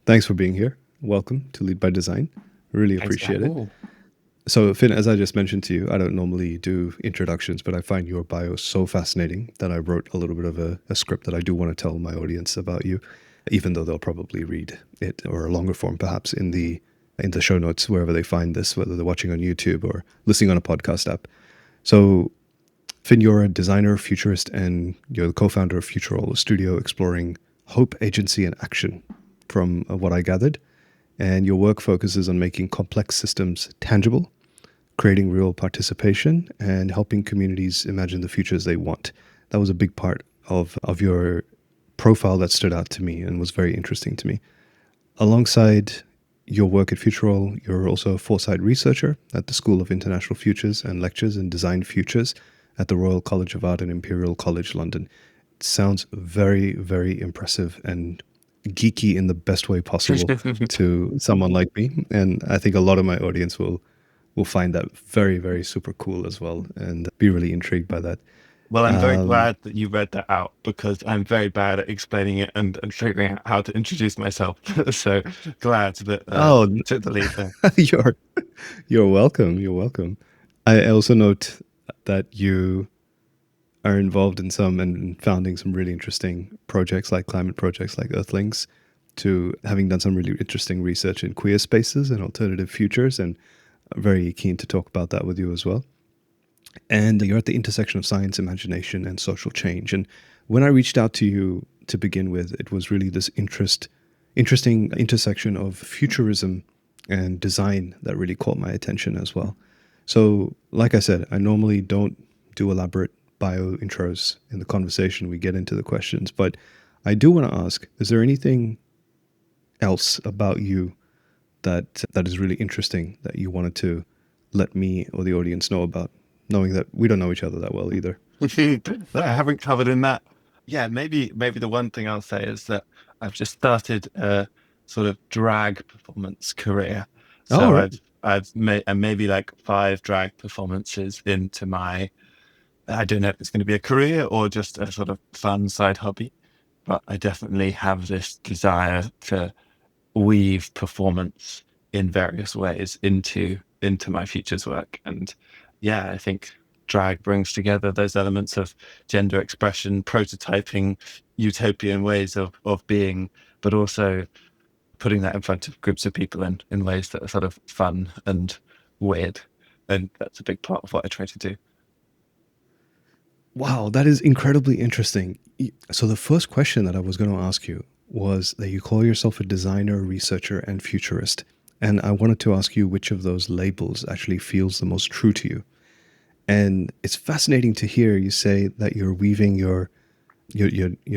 Thanks for being here. Welcome to Lead by Design. Really Thanks for appreciate having it. me. So, Finn, as I just mentioned to you, I don't normally do introductions, but I find your bio so fascinating that I wrote a little bit of a script that I do want to tell my audience about you, even though they'll probably read it or a longer form, perhaps in the show notes wherever they find this, whether they're watching on YouTube or listening on a podcast app. So, Finn, you're a designer, futurist, and you're the co-founder of Futurall, a studio exploring hope, agency, and action. From what I gathered, and your work focuses on making complex systems tangible, creating real participation, and helping communities imagine the futures they want. That was a big part of your profile that stood out to me and was very interesting to me. Alongside your work at Futurall, you're also a foresight researcher at the School of International Futures and lectures in design futures at the Royal College of Art and Imperial College London. It sounds very, very impressive and geeky in the best way possible to someone like me, and I think a lot of my audience will find that very, very super cool as well and be really intrigued by that. Well, I'm very um glad that you read that out because I'm very bad at explaining it and figuring out how to introduce myself. So glad that oh took the lead there. you're welcome. I also note that you are involved in some and founding some really interesting projects like climate projects like Earthlings, to having done some really interesting research in queer spaces and alternative futures, and I'm very keen to talk about that with you as well. And you're at the intersection of science, imagination, and social change. And when I reached out to you to begin with, it was really this interesting intersection of futurism and design that really caught my attention as well. So, like I said, I normally don't do elaborate bio intros in the conversation. We get into the questions, but I do want to ask: is there anything else about you that is really interesting that you wanted to let me or the audience know about, knowing that we don't know each other that well either? That I haven't covered in that. Yeah, maybe the one thing I'll say is that I've just started a sort of drag performance career. Oh, all So right. I've made maybe like 5 drag performances into my. I don't know if it's going to be a career or just a sort of fun side hobby, but I definitely have this desire to weave performance in various ways into my futures work. And yeah, I think drag brings together those elements of gender expression, prototyping utopian ways of being, but also putting that in front of groups of people in ways that are sort of fun and weird. And that's a big part of what I try to do. Wow, that is incredibly interesting. So the first question that I was going to ask you was that you call yourself a designer, researcher, and futurist. And I wanted to ask you which of those labels actually feels the most true to you. And it's fascinating to hear you say that you're weaving your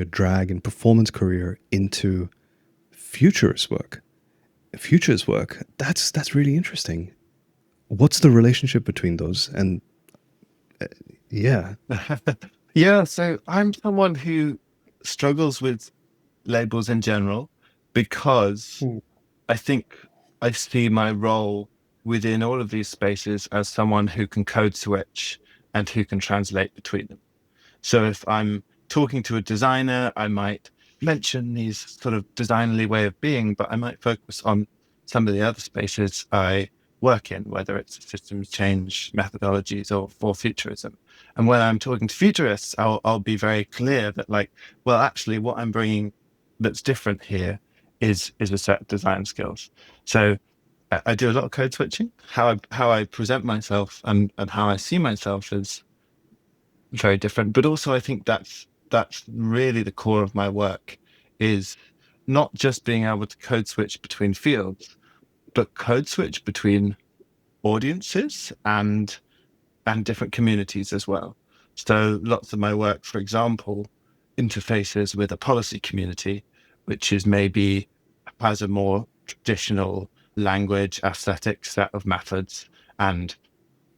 drag and performance career into futurist work. Futures work. That's really interesting. What's the relationship between those? And yeah. Yeah, so I'm someone who struggles with labels in general because Mm. I think I see my role within all of these spaces as someone who can code switch and who can translate between them. So if I'm talking to a designer, I might mention these sort of designerly way of being, but I might focus on some of the other spaces I work in, whether it's systems change methodologies or futurism. And when I'm talking to futurists, I'll be very clear that like, well, actually, what I'm bringing that's different here is a set of design skills. So I do a lot of code switching. How I present myself and how I see myself is very different. But also, I think that's really the core of my work is not just being able to code switch between fields, but code switch between audiences and different communities as well. So lots of my work, for example, interfaces with a policy community, which is maybe has a more traditional language aesthetic set of methods. And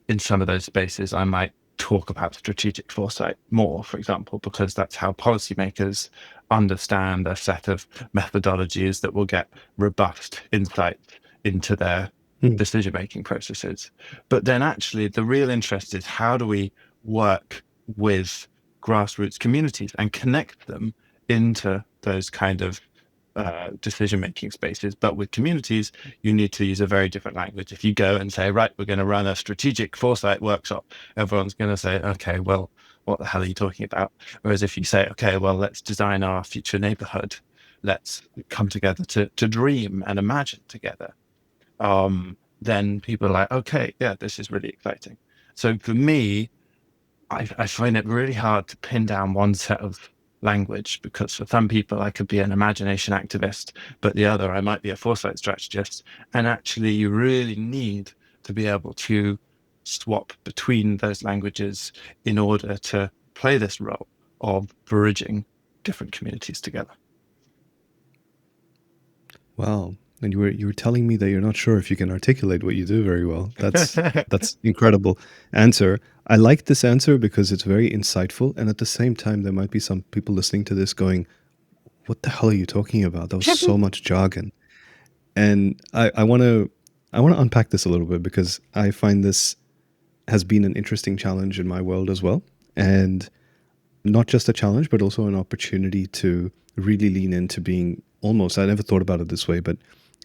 in some of those spaces, I might talk about strategic foresight more, for example, because that's how policymakers understand a set of methodologies that will get robust insight into their Mm. decision making processes. But then actually, the real interest is how do we work with grassroots communities and connect them into those kind of decision-making spaces. But with communities, you need to use a very different language. If you go and say, right, we're going to run a strategic foresight workshop, everyone's going to say, okay, well, what the hell are you talking about? Whereas if you say, okay, well, let's design our future neighborhood, let's come together to dream and imagine together, then people are like, okay, yeah, this is really exciting. So for me, I find it really hard to pin down one set of language, because for some people I could be an imagination activist, but the other I might be a foresight strategist. And actually, you really need to be able to swap between those languages in order to play this role of bridging different communities together. Wow. And you were telling me that you're not sure if you can articulate what you do very well. That's incredible answer. I like this answer because it's very insightful, and at the same time there might be some people listening to this going, "What the hell are you talking about? That was so much jargon." And I want to unpack this a little bit because I find this has been an interesting challenge in my world as well. And not just a challenge, but also an opportunity to really lean into being almost, I never thought about it this way, but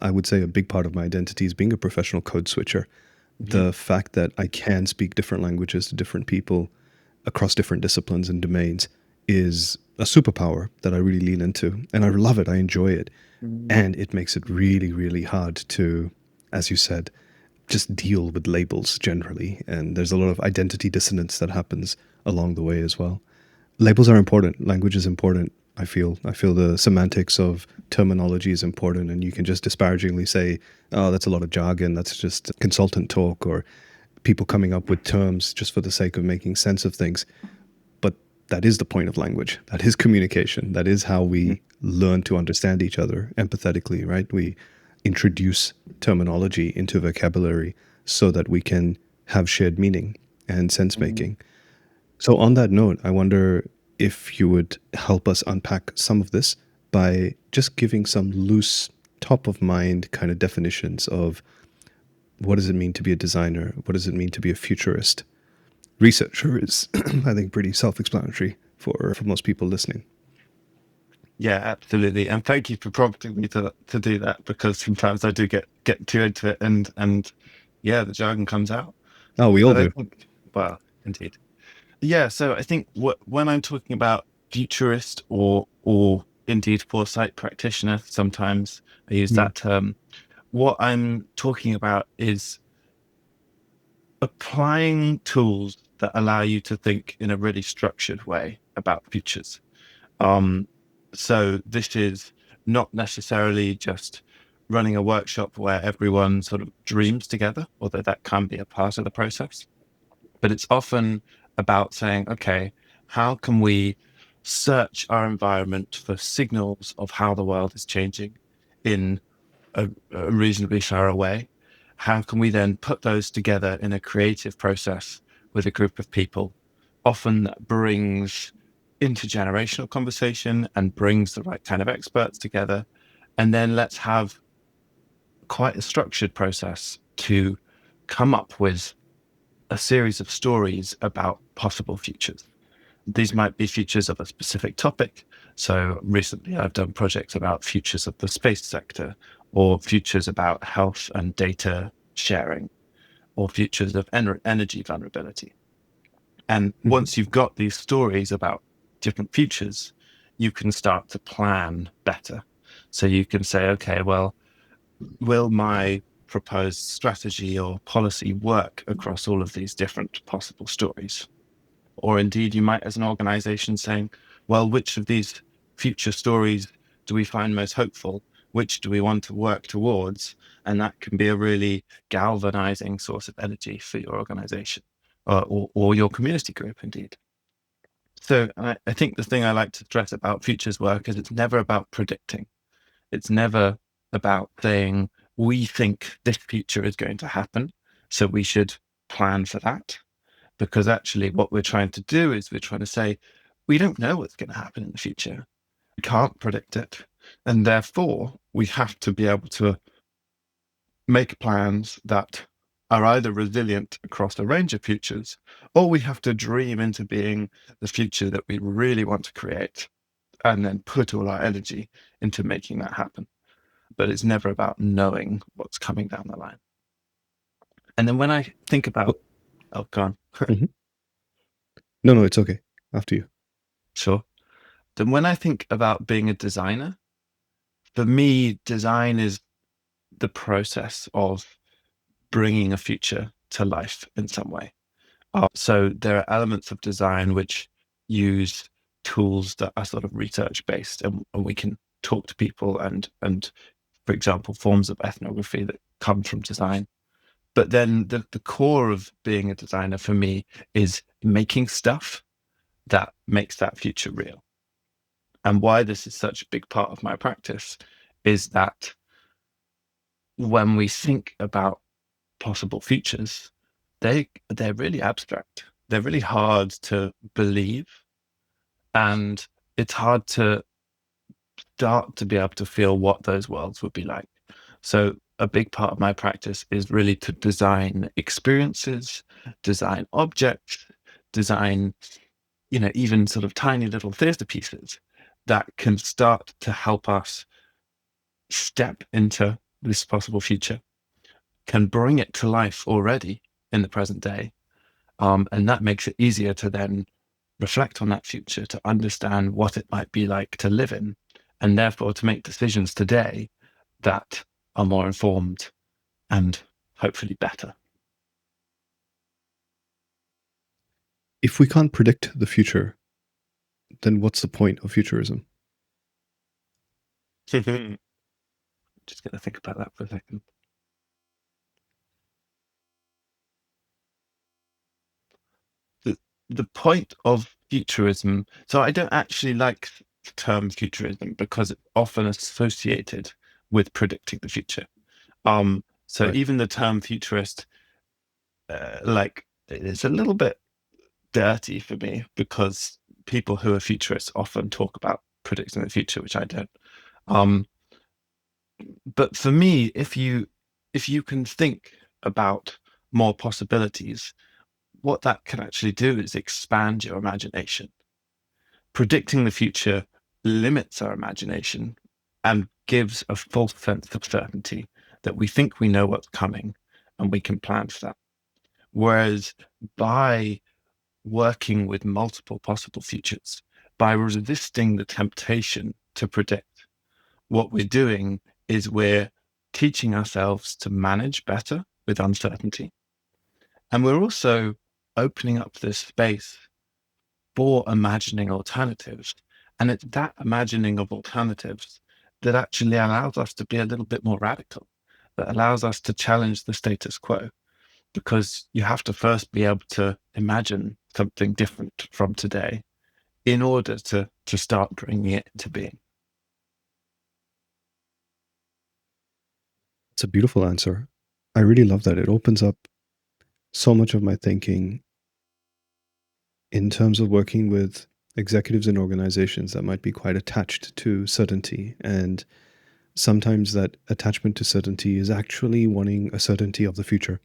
I would say a big part of my identity is being a professional code switcher. Mhm. The fact that I can speak different languages to different people across different disciplines and domains is a superpower that I really lean into. And I love it. I enjoy it. Mhm. And it makes it really, really hard to, as you said, just deal with labels generally. And there's a lot of identity dissonance that happens along the way as well. Labels are important. Language is important. I feel the semantics of terminology is important, and you can just disparagingly say, "Oh, that's a lot of jargon. That's just consultant talk," or people coming up with terms just for the sake of making sense of things. But that is the point of language. That is communication. That is how we learn to understand each other empathetically, right? We introduce terminology into vocabulary so that we can have shared meaning and sense Mhm. making. So, on that note, I wonder if you would help us unpack some of this by just giving some loose, top of mind kind of definitions of what does it mean to be a designer? What does it mean to be a futurist? Researcher is, I think, pretty self explanatory for most people listening. Yeah, absolutely. And thank you for prompting me to do that, because sometimes I do get too into it, and yeah, the jargon comes out. Oh, we all But I do. think, well, indeed. Yeah, so I think when I'm talking about futurist or indeed foresight practitioner, sometimes I use Mm, that term. What I'm talking about is applying tools that allow you to think in a really structured way about futures. Um, so this is not necessarily just running a workshop where everyone sort of dreams together, although that can be a part of the process. But it's often about saying, okay, how can we search our environment for signals of how the world is changing in a reasonably thorough way? How can we then put those together in a creative process with a group of people? Often that brings intergenerational conversation and brings the right kind of experts together. And then let's have quite a structured process to come up with a series of stories about possible futures. These might be futures of a specific topic. So recently I've done projects about futures of the space sector, or futures about health and data sharing, or futures of energy vulnerability. And mhm. once you've got these stories about different futures, you can start to plan better. So you can say, okay, well, will my proposed strategy or policy work across all of these different possible stories? Or indeed, you might, as an organization, saying, well, which of these future stories do we find most hopeful? Which do we want to work towards? And that can be a really galvanizing source of energy for your organization, or your community group, indeed. So I think the thing I like to stress about futures work is it's never about predicting. It's never about saying, we think this future is going to happen, so we should plan for that. Because actually, what we're trying to do is we're trying to say, we don't know what's going to happen in the future. We can't predict it. And therefore, we have to be able to make plans that are either resilient across a range of futures, or we have to dream into being the future that we really want to create and then put all our energy into making that happen. But it's never about knowing what's coming down the line. And then when I think about, Well, oh, go on. mhm. No, no, it's okay. After you. Sure. Then when I think about being a designer, for me, design is the process of bringing a future to life in some way. So there are elements of design which use tools that are sort of research based, and we can talk to people and for example, forms of ethnography that come from design. But then the core of being a designer for me is making stuff that makes that future real. And why this is such a big part of my practice is that when we think about possible futures, they're really abstract. They're really hard to believe, and it's hard to start to be able to feel what those worlds would be like. So a big part of my practice is really to design experiences, design objects, design, even sort of tiny little theater pieces that can start to help us step into this possible future, can bring it to life already in the present day. And that makes it easier to then reflect on that future, to understand what it might be like to live in, and therefore to make decisions today that are more informed and hopefully better. If we can't predict the future, then what's the point of futurism? Just going to think about that for a second. The point of futurism, so I don't actually like the term futurism because it's often associated with predicting the future. So Right. even the term futurist, like it's a little bit dirty for me because people who are futurists often talk about predicting the future, which I don't. Um, but for me, if you can think about more possibilities, what that can actually do is expand your imagination. Predicting the future limits our imagination and gives a false sense of certainty that we think we know what's coming and we can plan for that. Whereas by working with multiple possible futures, by resisting the temptation to predict, what we're doing is we're teaching ourselves to manage better with uncertainty. And we're also opening up this space for imagining alternatives. And it's that imagining of alternatives that actually allows us to be a little bit more radical, that allows us to challenge the status quo, because you have to first be able to imagine something different from today in order to start bringing it into being. It's a beautiful answer. I really love that. It opens up so much of my thinking in terms of working with executives in organizations that might be quite attached to certainty. And sometimes that attachment to certainty is actually wanting a certainty of the future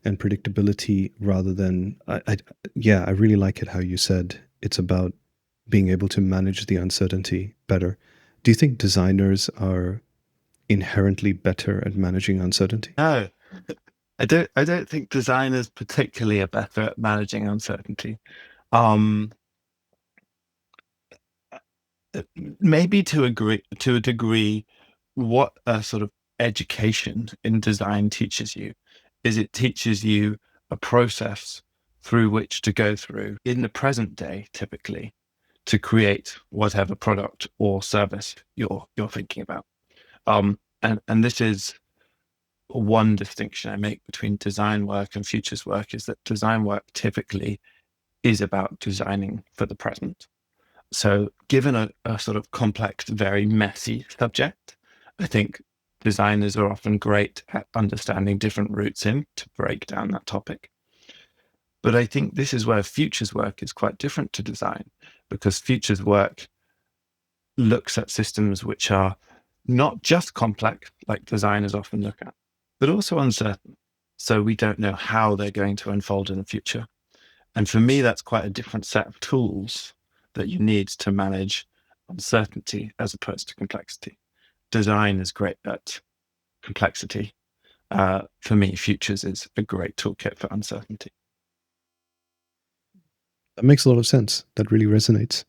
and predictability rather than, yeah, I really like it how you said it's about being able to manage the uncertainty better. Do you think designers are inherently better at managing uncertainty? No, I don't think designers particularly are better at managing uncertainty. Um, Maybe to a degree, what a sort of education in design teaches you is it teaches you a process through which to go through in the present day, typically, to create whatever product or service you're thinking about. And this is one distinction I make between design work and futures work, is that design work typically is about designing for the present. So, given a sort of complex, very messy subject, I think designers are often great at understanding different routes in to break down that topic. But I think this is where futures work is quite different to design, because futures work looks at systems which are not just complex, like designers often look at, but also uncertain. So we don't know how they're going to unfold in the future. And for me, that's quite a different set of tools that you need to manage uncertainty as opposed to complexity. Design is great at complexity. For me, futures is a great toolkit for uncertainty. That makes a lot of sense. That really resonates.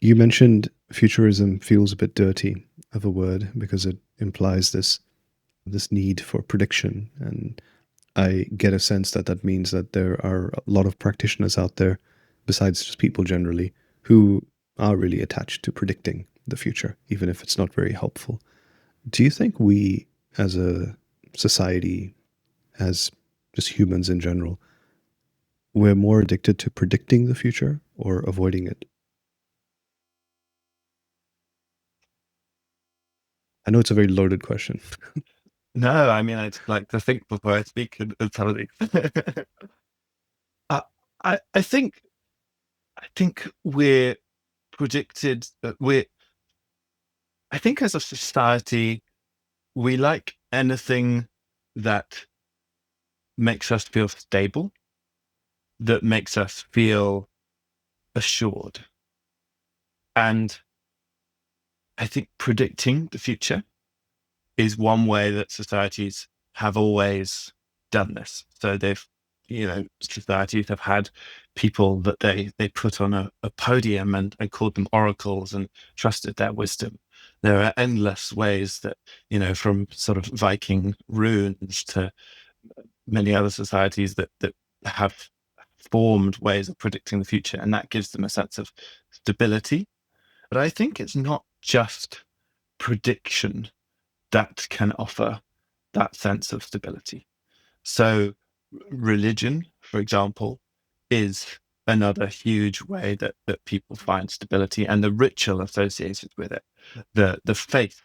You mentioned futurism feels a bit dirty of a word because it implies this need for prediction, and I get a sense that that means that there are a lot of practitioners out there, besides just people generally, who are really attached to predicting the future, even if it's not very helpful. Do you think we, as a society, as just humans in general, we're more addicted to predicting the future or avoiding it? I know it's a very loaded question. No, I mean, I'd like to think before I speak and tell you. I, I think we're predicted that I think as a society, we like anything that makes us feel stable, that makes us feel assured. And I think predicting the future is one way that societies have always done this. So societies have had people that they put on a podium and called them oracles and trusted their wisdom. There are endless ways that, from sort of Viking runes to many other societies that have formed ways of predicting the future, and that gives them a sense of stability. But I think it's not just prediction that can offer that sense of stability. So, religion, for example, is another huge way that people find stability, and the ritual associated with it, the faith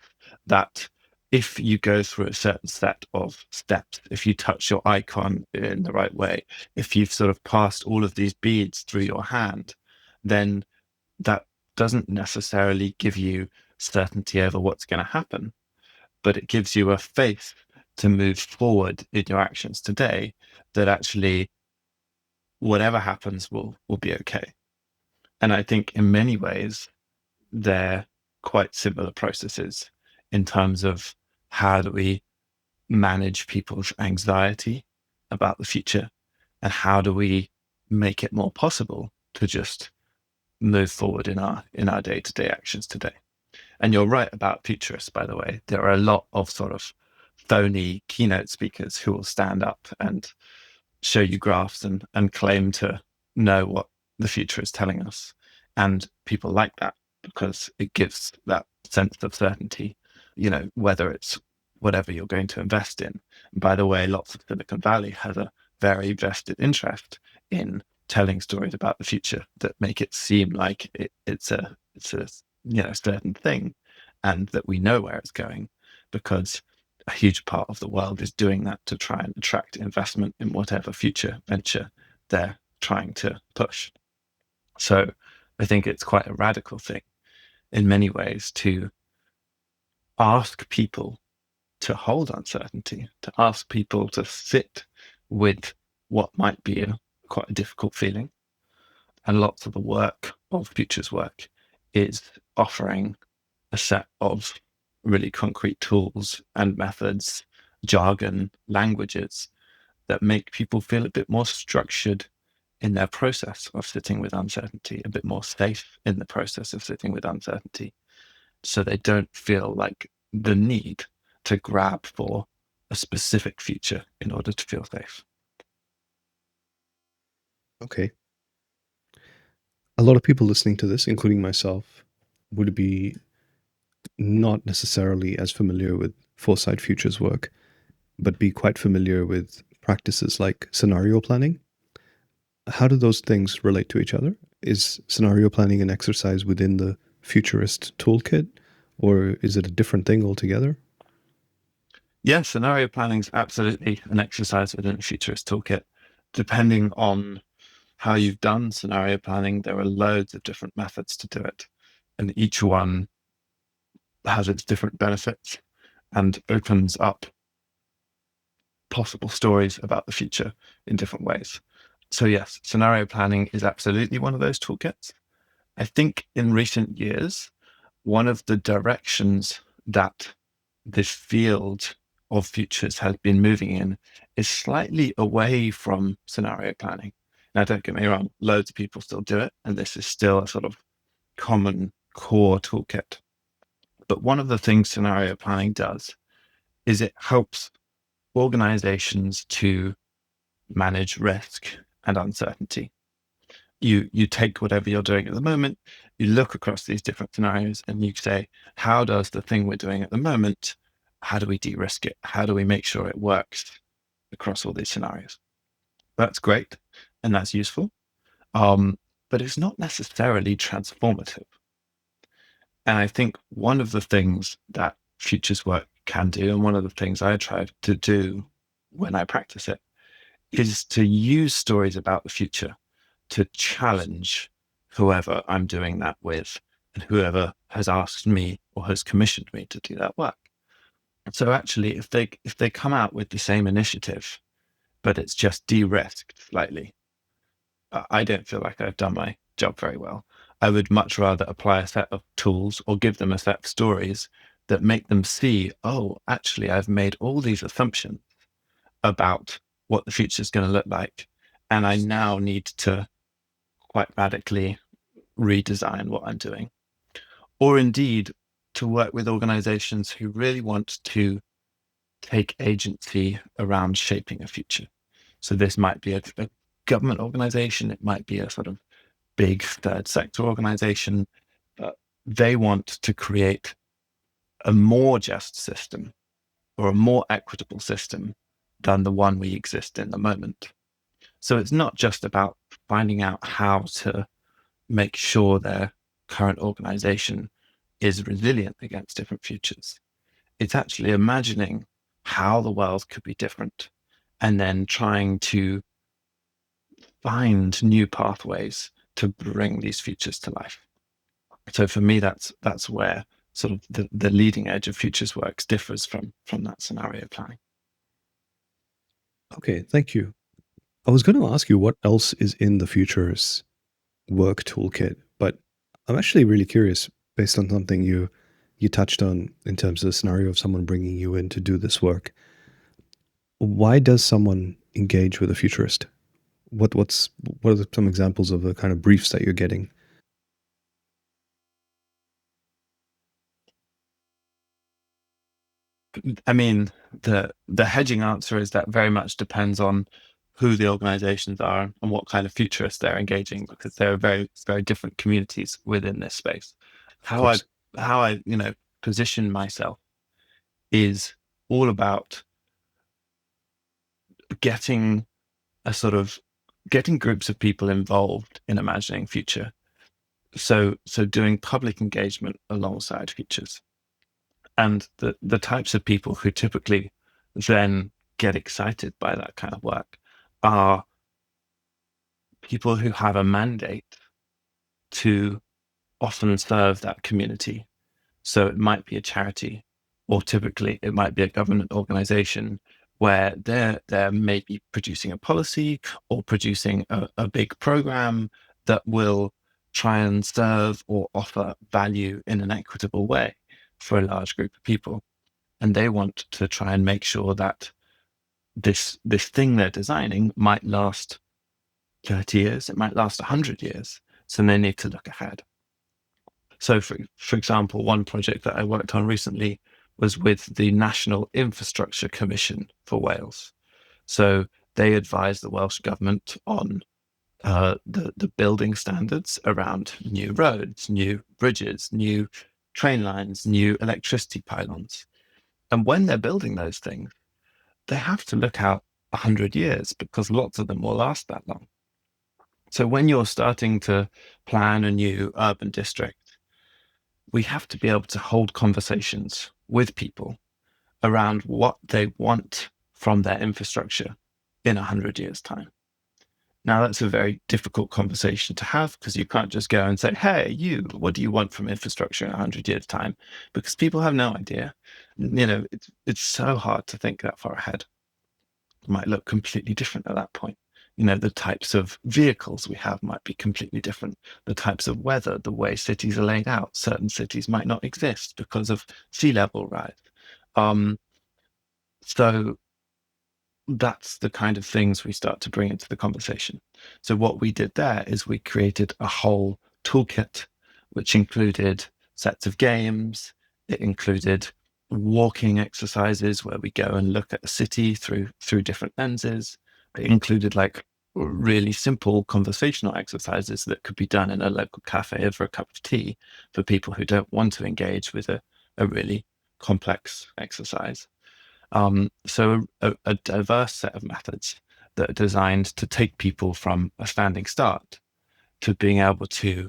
that if you go through a certain set of steps, if you touch your icon in the right way, if you've sort of passed all of these beads through your hand, then that doesn't necessarily give you certainty over what's going to happen, but it gives you a faith to move forward in your actions today, that actually whatever happens will be okay. And I think in many ways they're quite similar processes in terms of how do we manage people's anxiety about the future, and how do we make it more possible to just move forward in our day-to-day actions today. And you're right about futurists, by the way. There are a lot of sort of phony keynote speakers who will stand up and show you graphs and claim to know what the future is telling us. And people like that because it gives that sense of certainty, whether it's whatever you're going to invest in. And by the way, lots of Silicon Valley has a very vested interest in telling stories about the future that make it seem like it's a certain thing, and that we know where it's going, because a huge part of the world is doing that to try and attract investment in whatever future venture they're trying to push. So I think it's quite a radical thing in many ways to ask people to hold uncertainty, to ask people to sit with what might be quite a difficult feeling. And lots of the work of futures work is offering a set of really concrete tools and methods, jargon, languages that make people feel a bit more structured in their process of sitting with uncertainty, a bit more safe in the process of sitting with uncertainty, so they don't feel like the need to grab for a specific future in order to feel safe. Okay. A lot of people listening to this, including myself, would be not necessarily as familiar with foresight futures work, but be quite familiar with practices like scenario planning. How do those things relate to each other? Is scenario planning an exercise within the futurist toolkit, or is it a different thing altogether? Yeah, scenario planning is absolutely an exercise within a futurist toolkit. Depending on how you've done scenario planning, there are loads of different methods to do it. And each one has its different benefits and opens up possible stories about the future in different ways. So yes, scenario planning is absolutely one of those toolkits. I think in recent years, one of the directions that this field of futures has been moving in is slightly away from scenario planning. Now, don't get me wrong, loads of people still do it, and this is still a sort of common core toolkit. But one of the things scenario planning does is it helps organizations to manage risk and uncertainty. You take whatever you're doing at the moment, you look across these different scenarios, and you say, how does the thing we're doing at the moment, how do we de-risk it? How do we make sure it works across all these scenarios? That's great and that's useful, but it's not necessarily transformative. And I think one of the things that futures work can do, and one of the things I try to do when I practice it, is to use stories about the future to challenge whoever I'm doing that with and whoever has asked me or has commissioned me to do that work. So actually, if they come out with the same initiative, but it's just de-risked slightly, I don't feel like I've done my job very well. I would much rather apply a set of tools or give them a set of stories that make them see, oh, actually, I've made all these assumptions about what the future is going to look like. And I now need to quite radically redesign what I'm doing. Or indeed, to work with organizations who really want to take agency around shaping a future. So this might be a government organization, it might be a sort of big third sector organization, but they want to create a more just system or a more equitable system than the one we exist in the moment. So it's not just about finding out how to make sure their current organization is resilient against different futures. It's actually imagining how the world could be different and then trying to find new pathways to bring these futures to life. So for me, that's where sort of the leading edge of futures works differs from that scenario planning. Okay, thank you. I was going to ask you what else is in the futures work toolkit, but I'm actually really curious based on something you touched on in terms of the scenario of someone bringing you in to do this work. Why does someone engage with a futurist? What are some examples of the kind of briefs that you're getting? I mean, the hedging answer is that very much depends on who the organizations are and what kind of futurists they're engaging, because there are very, very different communities within this space. Of How I course. how I, position myself is all about getting a sort of getting groups of people involved in imagining future. So doing public engagement alongside futures. And the types of people who typically then get excited by that kind of work are people who have a mandate to often serve that community. So it might be a charity, or typically it might be a government organization where they're maybe producing a policy or producing a big program that will try and serve or offer value in an equitable way for a large group of people. And they want to try and make sure that this thing they're designing might last 30 years, it might last 100 years. So they need to look ahead. So, for example, one project that I worked on recently was with the National Infrastructure Commission for Wales. So they advise the Welsh government on the building standards around new roads, new bridges, new train lines, new electricity pylons. And when they're building those things, they have to look out 100 years because lots of them will last that long. So when you're starting to plan a new urban district, we have to be able to hold conversations with people around what they want from their infrastructure in 100 years' time. Now, that's a very difficult conversation to have because you can't just go and say, hey, what do you want from infrastructure in 100 years' time? Because people have no idea. It's so hard to think that far ahead. It might look completely different at that point. The types of vehicles we have might be completely different. The types of weather, the way cities are laid out. Certain cities might not exist because of sea level rise. Um, so that's the kind of things we start to bring into the conversation. So what we did there is we created a whole toolkit, which included sets of games. It included walking exercises where we go and look at a city through different lenses. It included like really simple conversational exercises that could be done in a local cafe over a cup of tea for people who don't want to engage with a really complex exercise. So a diverse set of methods that are designed to take people from a standing start to being able to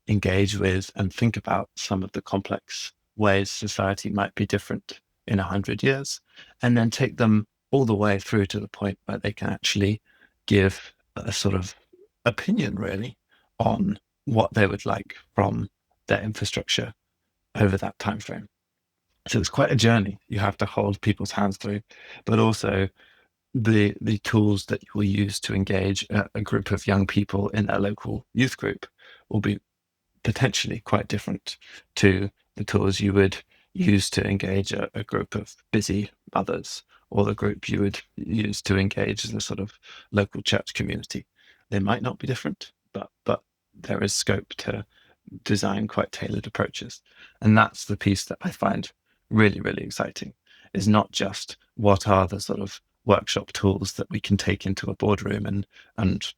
engage with and think about some of the complex ways society might be different in 100 years, and then take them all the way through to the point where they can actually give a sort of opinion, really, on what they would like from their infrastructure over that time frame. So it's quite a journey you have to hold people's hands through, but also the tools that you will use to engage a group of young people in a local youth group will be potentially quite different to the tools you would use to engage a group of busy mothers, or the group you would use to engage as a sort of local church community. They might not be different, but there is scope to design quite tailored approaches. And that's the piece that I find really, really exciting, is not just what are the sort of workshop tools that we can take into a boardroom and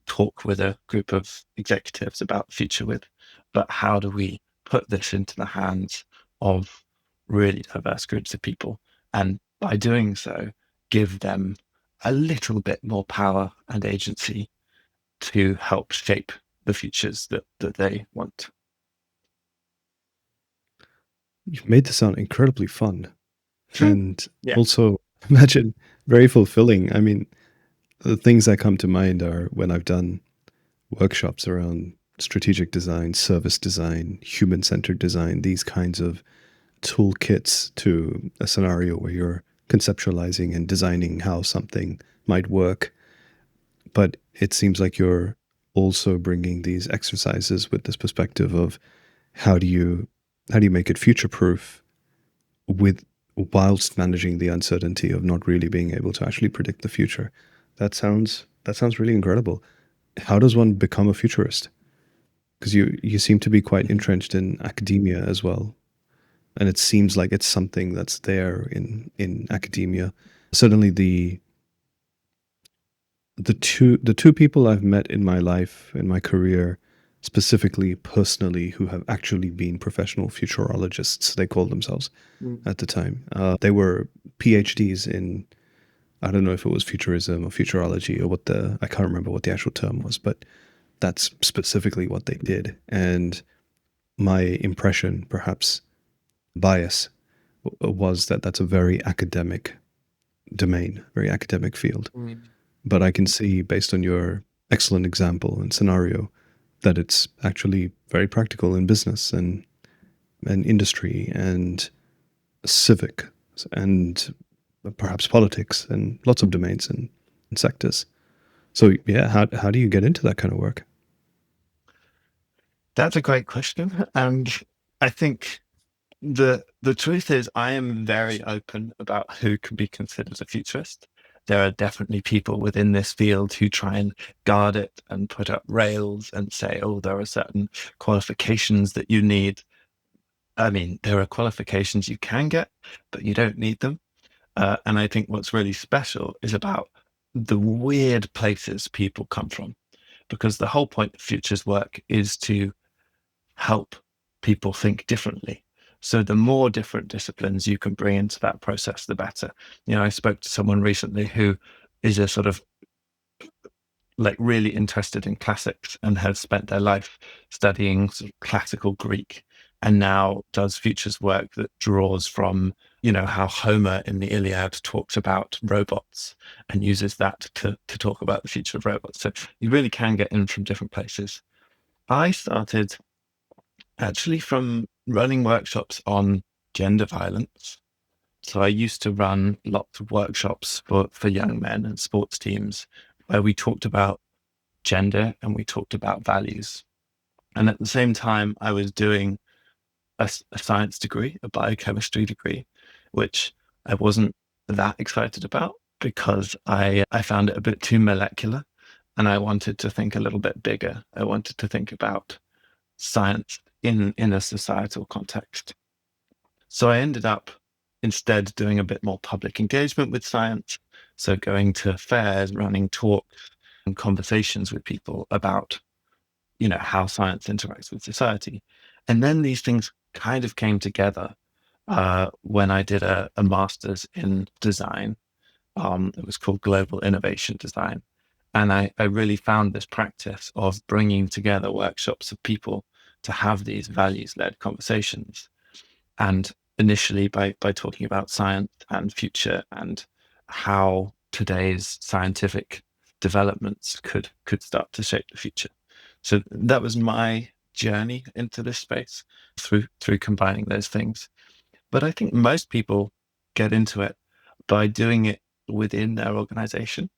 talk with a group of executives about the future with, but how do we put this into the hands of really diverse groups of people, and by doing so give them a little bit more power and agency to help shape the futures that they want. You've made this sound incredibly fun, and Yeah. also imagine very fulfilling. I mean, the things that come to mind are when I've done workshops around strategic design, service design, human centered design, these kinds of toolkits to a scenario where you're conceptualizing and designing how something might work. But it seems like you're also bringing these exercises with this perspective of how do you make it future proof with whilst managing the uncertainty of not really being able to actually predict the future. That sounds really incredible. How does one become a futurist? Because you seem to be quite entrenched in academia as well, and it seems like it's something that's there in academia. Certainly, the two people I've met in my life, in my career, specifically personally, who have actually been professional futurologists, they called themselves Mm. at the time. They were PhDs in, I don't know if it was futurism or futurology or I can't remember what the actual term was, but that's specifically what they did. And my impression, perhaps bias, was that that's a very academic domain, very academic field. Mm. But I can see, based on your excellent example and scenario, that it's actually very practical in business and industry and civic and perhaps politics and lots of domains and sectors. So yeah, how do you get into that kind of work? That's a great question. And I think the truth is I am very open about who can be considered a futurist. There are definitely people within this field who try and guard it and put up rails and say, oh, there are certain qualifications that you need. I mean, there are qualifications you can get, but you don't need them. And I think what's really special is about the weird places people come from, because the whole point of futures work is to help people think differently. So the more different disciplines you can bring into that process, the better. I spoke to someone recently who is a sort of like really interested in classics and has spent their life studying sort of classical Greek, and now does futures work that draws from, how Homer in the Iliad talks about robots and uses that to talk about the future of robots. So you really can get in from different places. I started actually from running workshops on gender violence. So I used to run lots of workshops for young men and sports teams where we talked about gender and we talked about values. And at the same time, I was doing a science degree, a biochemistry degree, which I wasn't that excited about because I found it a bit too molecular and I wanted to think a little bit bigger. I wanted to think about science in a societal context. So I ended up instead doing a bit more public engagement with science. So going to fairs, running talks and conversations with people about, how science interacts with society. And then these things kind of came together when I did a master's in design. It was called Global Innovation Design. And I really found this practice of bringing together workshops of people to have these values led conversations. And initially by talking about science and future and how today's scientific developments could start to shape the future. So that was my journey into this space through combining those things. But I think most people get into it by doing it within their organization,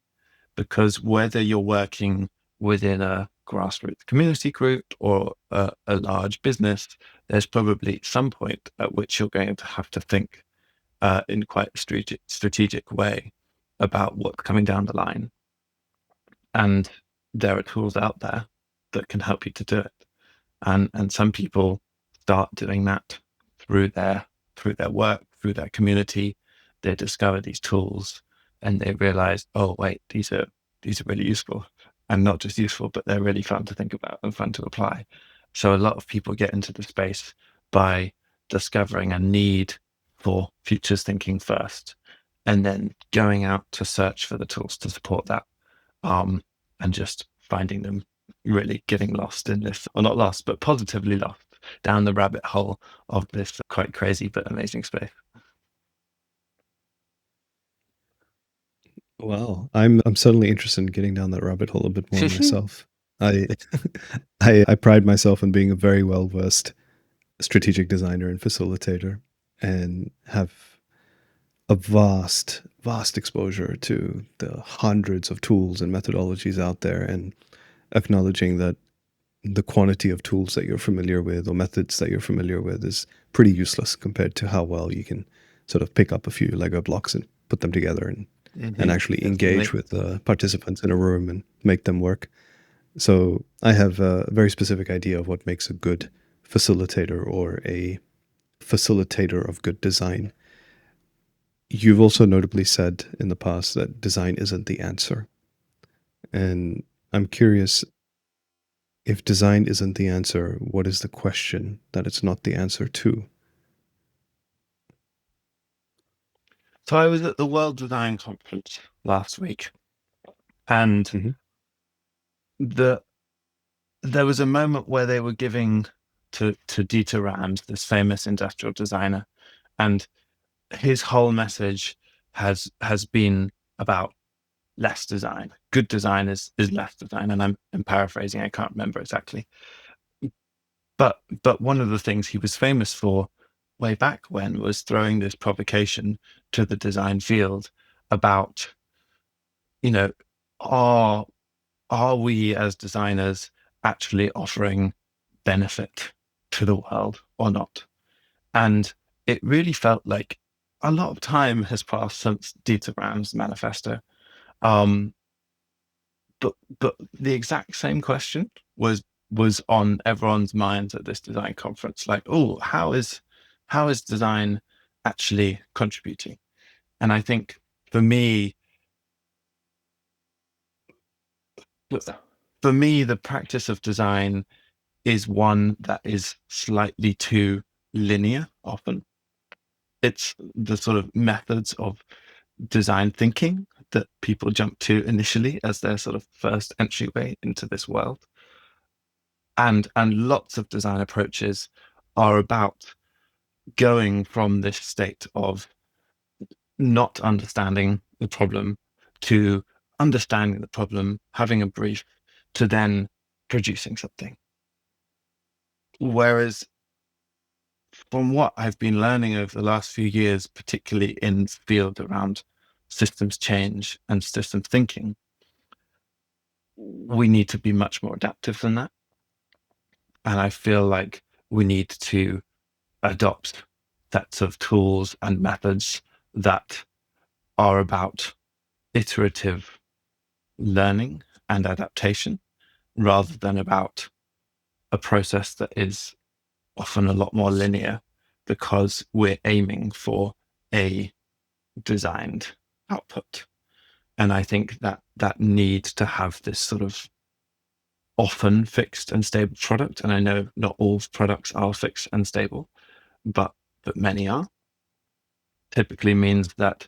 because whether you're working within a grassroots community group or a large business, there's probably some point at which you're going to have to think in quite a strategic way about what's coming down the line. And there are tools out there that can help you to do it. And some people start doing that through their work, through their community. They discover these tools and they realize, oh wait, these are really useful, and not just useful, but they're really fun to think about and fun to apply. So a lot of people get into the space by discovering a need for futures thinking first, and then going out to search for the tools to support that, and just finding them, really getting lost in this, or not lost, but positively lost down the rabbit hole of this quite crazy but amazing space. Well, I'm suddenly interested in getting down that rabbit hole a bit more myself. I I pride myself on being a very well versed strategic designer and facilitator, and have a vast exposure to the hundreds of tools and methodologies out there, and acknowledging that the quantity of tools that you're familiar with or methods that you're familiar with is pretty useless compared to how well you can sort of pick up a few Lego blocks and put them together and actually engage Definitely. with the participants in a room and make them work. So I have a very specific idea of what makes a good facilitator or a facilitator of good design. You've also notably said in the past that design isn't the answer. And I'm curious, if design isn't the answer, what is the question that it's not the answer to? So I was at the World Design Conference last week, and Mm-hmm. the there was a moment where they were giving to Dieter Rams, this famous industrial designer, and his whole message has been about less design. Good design is less design, and I'm paraphrasing. I can't remember exactly. But one of the things he was famous for way back when was throwing this provocation to the design field about, you know, are are we as designers actually offering benefit to the world or not? And it really felt like a lot of time has passed since Dieter Rams' manifesto. Um, but the exact same question was on everyone's minds at this design conference. Like, oh, how is design actually contributing? And I think for me, the practice of design is one that is slightly too linear often. It's the sort of methods of design thinking that people jump to initially as their sort of first entryway into this world. And lots of design approaches are about going from this state of not understanding the problem to understanding the problem, having a brief, to then producing something. Whereas from what I've been learning over the last few years, particularly in the field around systems change and system thinking, we need to be much more adaptive than that. And I feel like we need to adopt sets of tools and methods that are about iterative learning and adaptation rather than about a process that is often a lot more linear because we're aiming for a designed output. And I think that that need to have this sort of often fixed and stable product, and I know not all products are fixed and stable, but many are, typically means that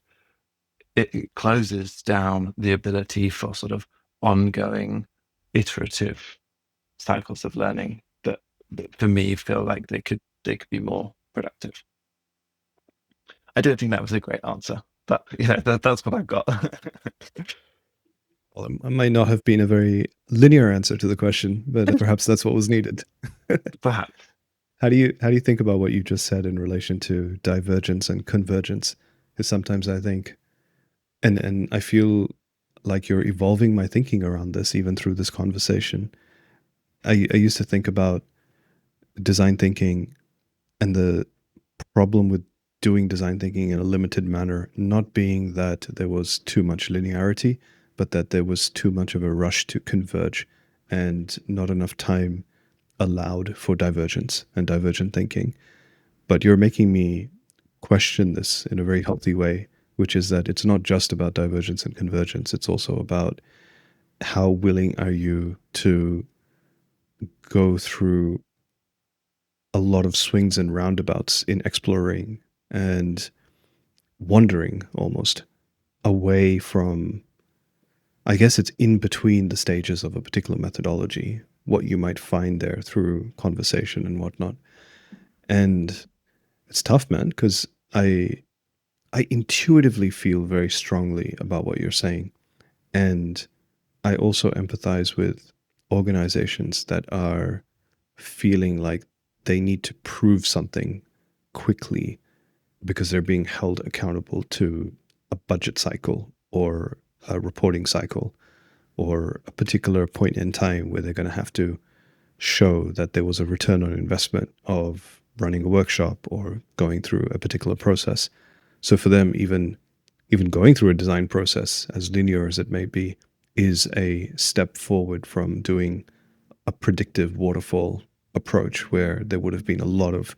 it closes down the ability for sort of ongoing iterative cycles of learning that for me feel like they could be more productive. I don't think that was a great answer, but yeah, that's what I've got. Well, it might not have been a very linear answer to the question, but perhaps that's what was needed. Perhaps. How do you think about what you just said in relation to divergence and convergence? Because sometimes I think, and I feel like you're evolving my thinking around this even through this conversation. I used to think about design thinking and the problem with doing design thinking in a limited manner not being that there was too much linearity, but that there was too much of a rush to converge and not enough time allowed for divergence and divergent thinking. But you're making me question this in a very healthy way, which is that it's not just about divergence and convergence, it's also about how willing are you to go through a lot of swings and roundabouts in exploring and wandering almost away from, I guess it's in between the stages of a particular methodology, what you might find there through conversation and whatnot. And it's tough, man, because I intuitively feel very strongly about what you're saying. And I also empathize with organizations that are feeling like they need to prove something quickly because they're being held accountable to a budget cycle or a reporting cycle or a particular point in time where they're going to have to show that there was a return on investment of running a workshop or going through a particular process. So for them, even going through a design process, as linear as it may be, is a step forward from doing a predictive waterfall approach where there would have been a lot of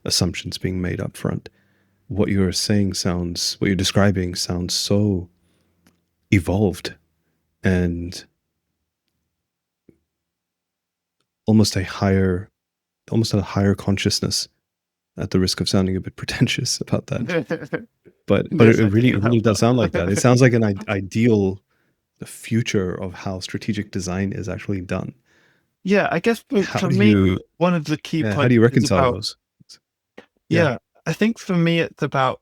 assumptions being made up front. What you're describing sounds so evolved and almost a higher, almost a higher consciousness, at the risk of sounding a bit pretentious about that. But No, it certainly really help does sound like that. It sounds like an that. ideal the future of how strategic design is actually done. Yeah, I guess How for do me, you one of the key how do points you is reconcile about, those? Yeah. yeah, I think for me, it's about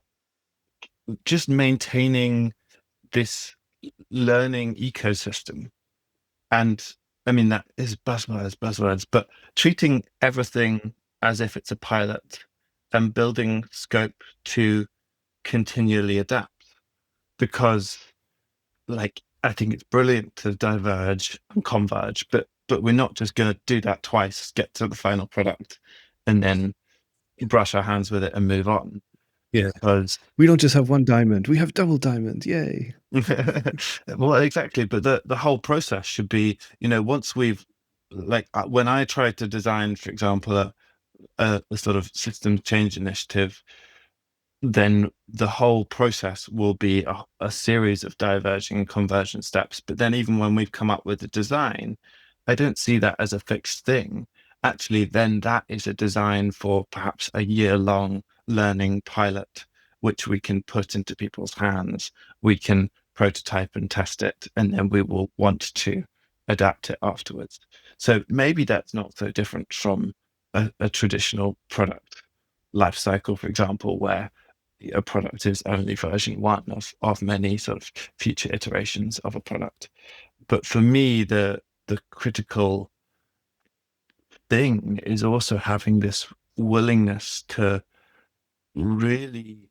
just maintaining this learning ecosystem. And I mean, that is buzzwords, but treating everything as if it's a pilot and building scope to continually adapt. Because, like, I think it's brilliant to diverge and converge, but we're not just going to do that twice, get to the final product, and then brush our hands with it and move on. Yeah. Because We don't just have one diamond, we have double diamond. Yay. well, exactly. But the whole process should be, once we've like when I tried to design, for example, a sort of system change initiative, then the whole process will be a series of diverging and convergent steps. But then, even when we've come up with a design, I don't see that as a fixed thing. Actually, then that is a design for perhaps a year-long learning pilot, which we can put into people's hands. We can prototype and test it, and then we will want to adapt it afterwards. So maybe that's not so different from a traditional product life cycle, for example, where a product is only version one of many sort of future iterations of a product. But for me, the critical thing is also having this willingness to really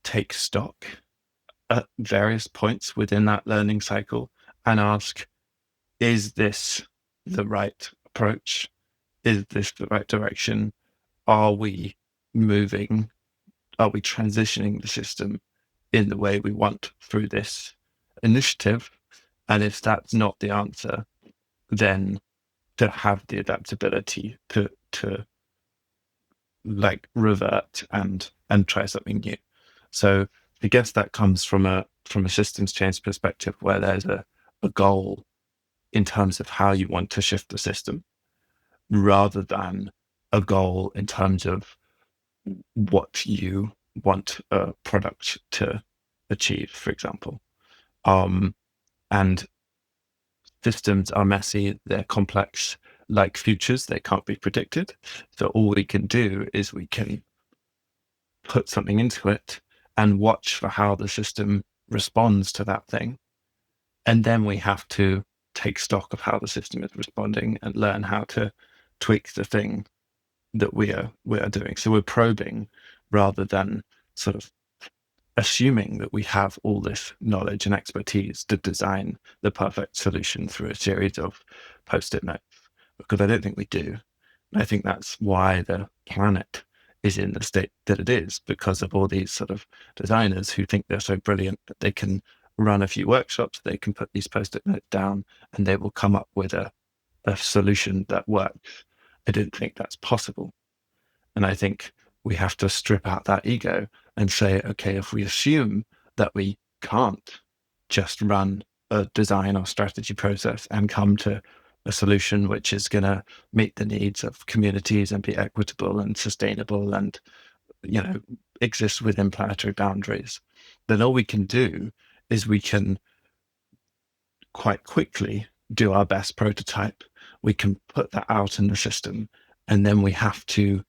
take stock at various points within that learning cycle and ask, is this the right approach? Is this the right direction? Are we moving? Are we transitioning the system in the way we want through this initiative? And if that's not the answer, then to have the adaptability to like revert and try something new. So I guess that comes from a systems change perspective where there's a goal in terms of how you want to shift the system rather than a goal in terms of what you want a product to achieve, for example. And systems are messy, they're complex, like futures, they can't be predicted. So all we can do is we can put something into it and watch for how the system responds to that thing. And then we have to take stock of how the system is responding and learn how to tweak the thing that we are doing. So we're probing rather than sort of assuming that we have all this knowledge and expertise to design the perfect solution through a series of post-it notes, because I don't think we do. And I think that's why the planet is in the state that it is, because of all these sort of designers who think they're so brilliant that they can run a few workshops, they can put these post-it notes down, and they will come up with a solution that works. I don't think that's possible. And I think we have to strip out that ego and say, okay, if we assume that we can't just run a design or strategy process and come to a solution which is going to meet the needs of communities and be equitable and sustainable and, you know, exist within planetary boundaries, then all we can do is we can quite quickly do our best prototype. We can put that out in the system, and then we have to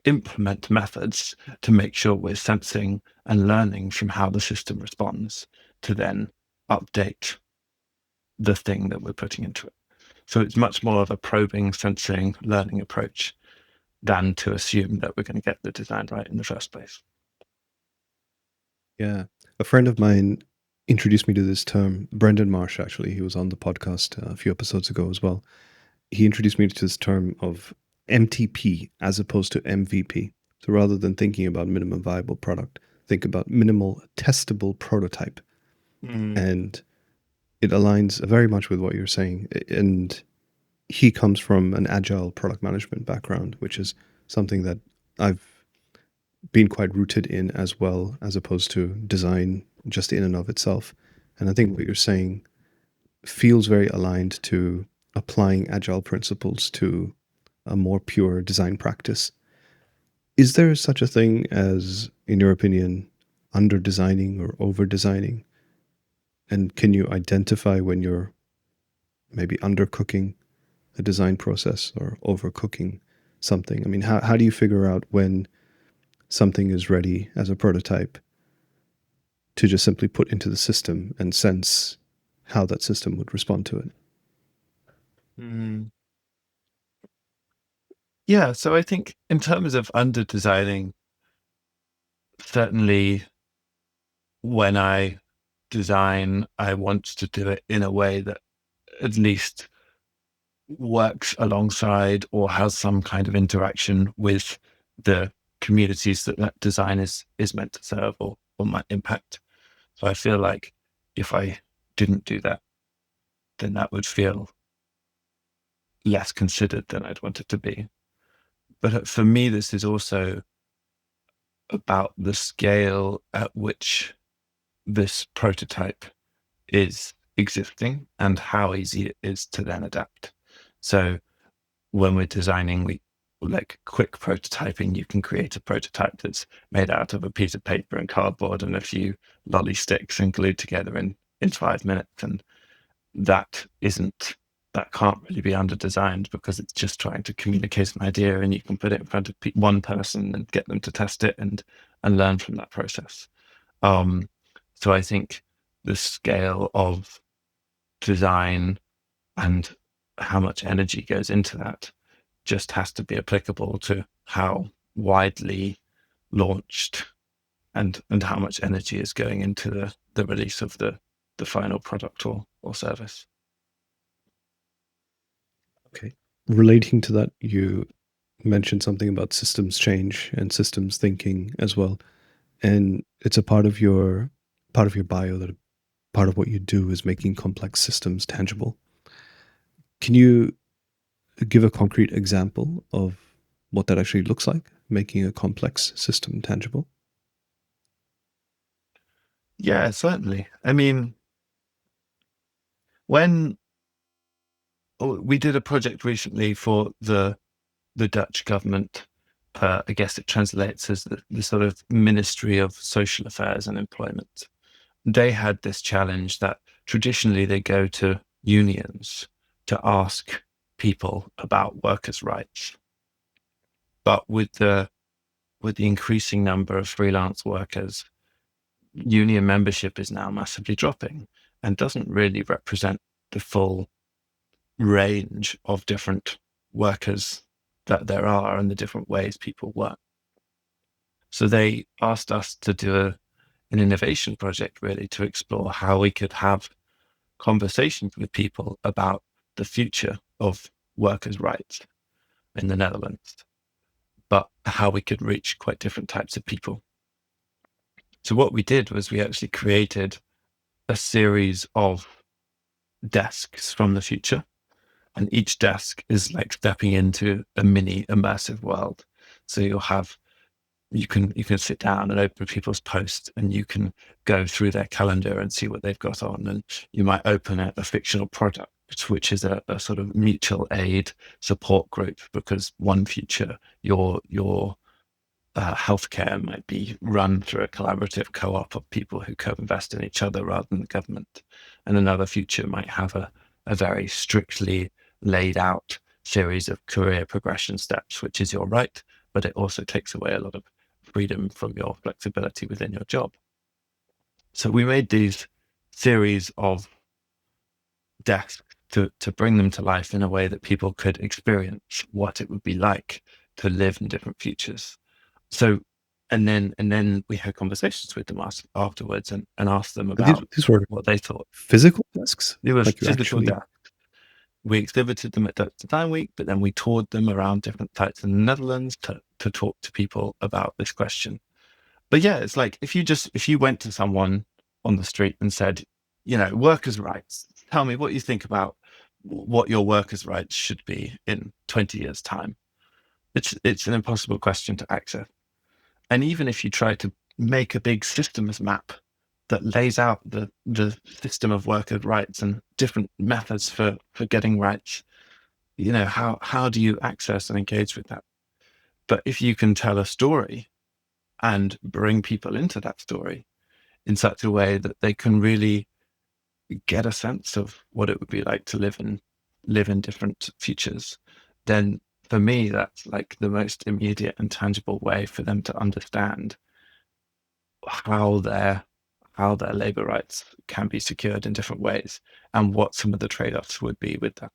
implement methods to make sure we're sensing and learning from how the system responds to then update the thing that we're putting into it. So it's much more of a probing, sensing, learning approach than to assume that we're going to get the design right in the first place. Yeah. A friend of mine introduced me to this term, Brendan Marsh, actually. He was on the podcast a few episodes ago as well. He introduced me to this term of MTP as opposed to MVP. So rather than thinking about minimum viable product, think about minimal testable prototype. And it aligns very much with what you're saying. And he comes from an agile product management background, which is something that I've been quite rooted in as well, as opposed to design just in and of itself. And I think what you're saying feels very aligned to applying agile principles to a more pure design practice. Is there such a thing as, in your opinion, under designing or over designing? And can you identify when you're maybe undercooking a design process or overcooking something? I mean, how do you figure out when something is ready as a prototype to just simply put into the system and sense how that system would respond to it? Yeah, so I think in terms of under designing, certainly when I design, I want to do it in a way that at least works alongside or has some kind of interaction with the communities that that design is meant to serve or might impact. So I feel like if I didn't do that, then that would feel less considered than I'd want it to be. But for me, this is also about the scale at which this prototype is existing and how easy it is to then adapt. So when we're designing, we like quick prototyping, you can create a prototype that's made out of a piece of paper and cardboard and a few lolly sticks and glued together in 5 minutes. And that can't really be under designed because it's just trying to communicate an idea, and you can put it in front of one person and get them to test it and learn from that process. So I think the scale of design and how much energy goes into that just has to be applicable to how widely launched and how much energy is going into the release of the the final product or service. Okay. Relating to that, you mentioned something about systems change and systems thinking as well. And it's a part of your bio that part of what you do is making complex systems tangible. Can you give a concrete example of what that actually looks like, making a complex system tangible? Yeah, certainly. I mean, when we did a project recently for the Dutch government, I guess it translates as the sort of Ministry of Social Affairs and Employment. They had this challenge that traditionally they go to unions to ask people about workers' rights. But with the increasing number of freelance workers, union membership is now massively dropping and doesn't really represent the full range of different workers that there are and the different ways people work. So they asked us to do an innovation project really to explore how we could have conversations with people about the future of workers' rights in the Netherlands, but how we could reach quite different types of people. So what we did was we actually created a series of desks from the future. And each desk is like stepping into a mini immersive world. So you can sit down and open people's posts and you can go through their calendar and see what they've got on. And you might open a fictional product, which is a sort of mutual aid support group, because one future, your healthcare might be run through a collaborative co-op of people who co-invest in each other rather than the government. And another future might have a very strictly laid out series of career progression steps, which is your right, but it also takes away a lot of freedom from your flexibility within your job. So we made these series of desks to bring them to life in a way that people could experience what it would be like to live in different futures. So, and then we had conversations with them afterwards and asked them And about these were what they thought. physical desks, It was like you physical actually. desks. We exhibited them at Dutch Design Week, but then we toured them around different sites in the Netherlands to talk to people about this question. But yeah, it's like if you went to someone on the street and said, workers' rights, tell me what you think about what your workers' rights should be in 20 years' time. It's an impossible question to access. And even if you try to make a big systems map that lays out the system of workers' rights and different methods for getting rights, how do you access and engage with that? But if you can tell a story and bring people into that story in such a way that they can really get a sense of what it would be like to live in different futures, then for me, that's like the most immediate and tangible way for them to understand how their labor rights can be secured in different ways and what some of the trade-offs would be with that.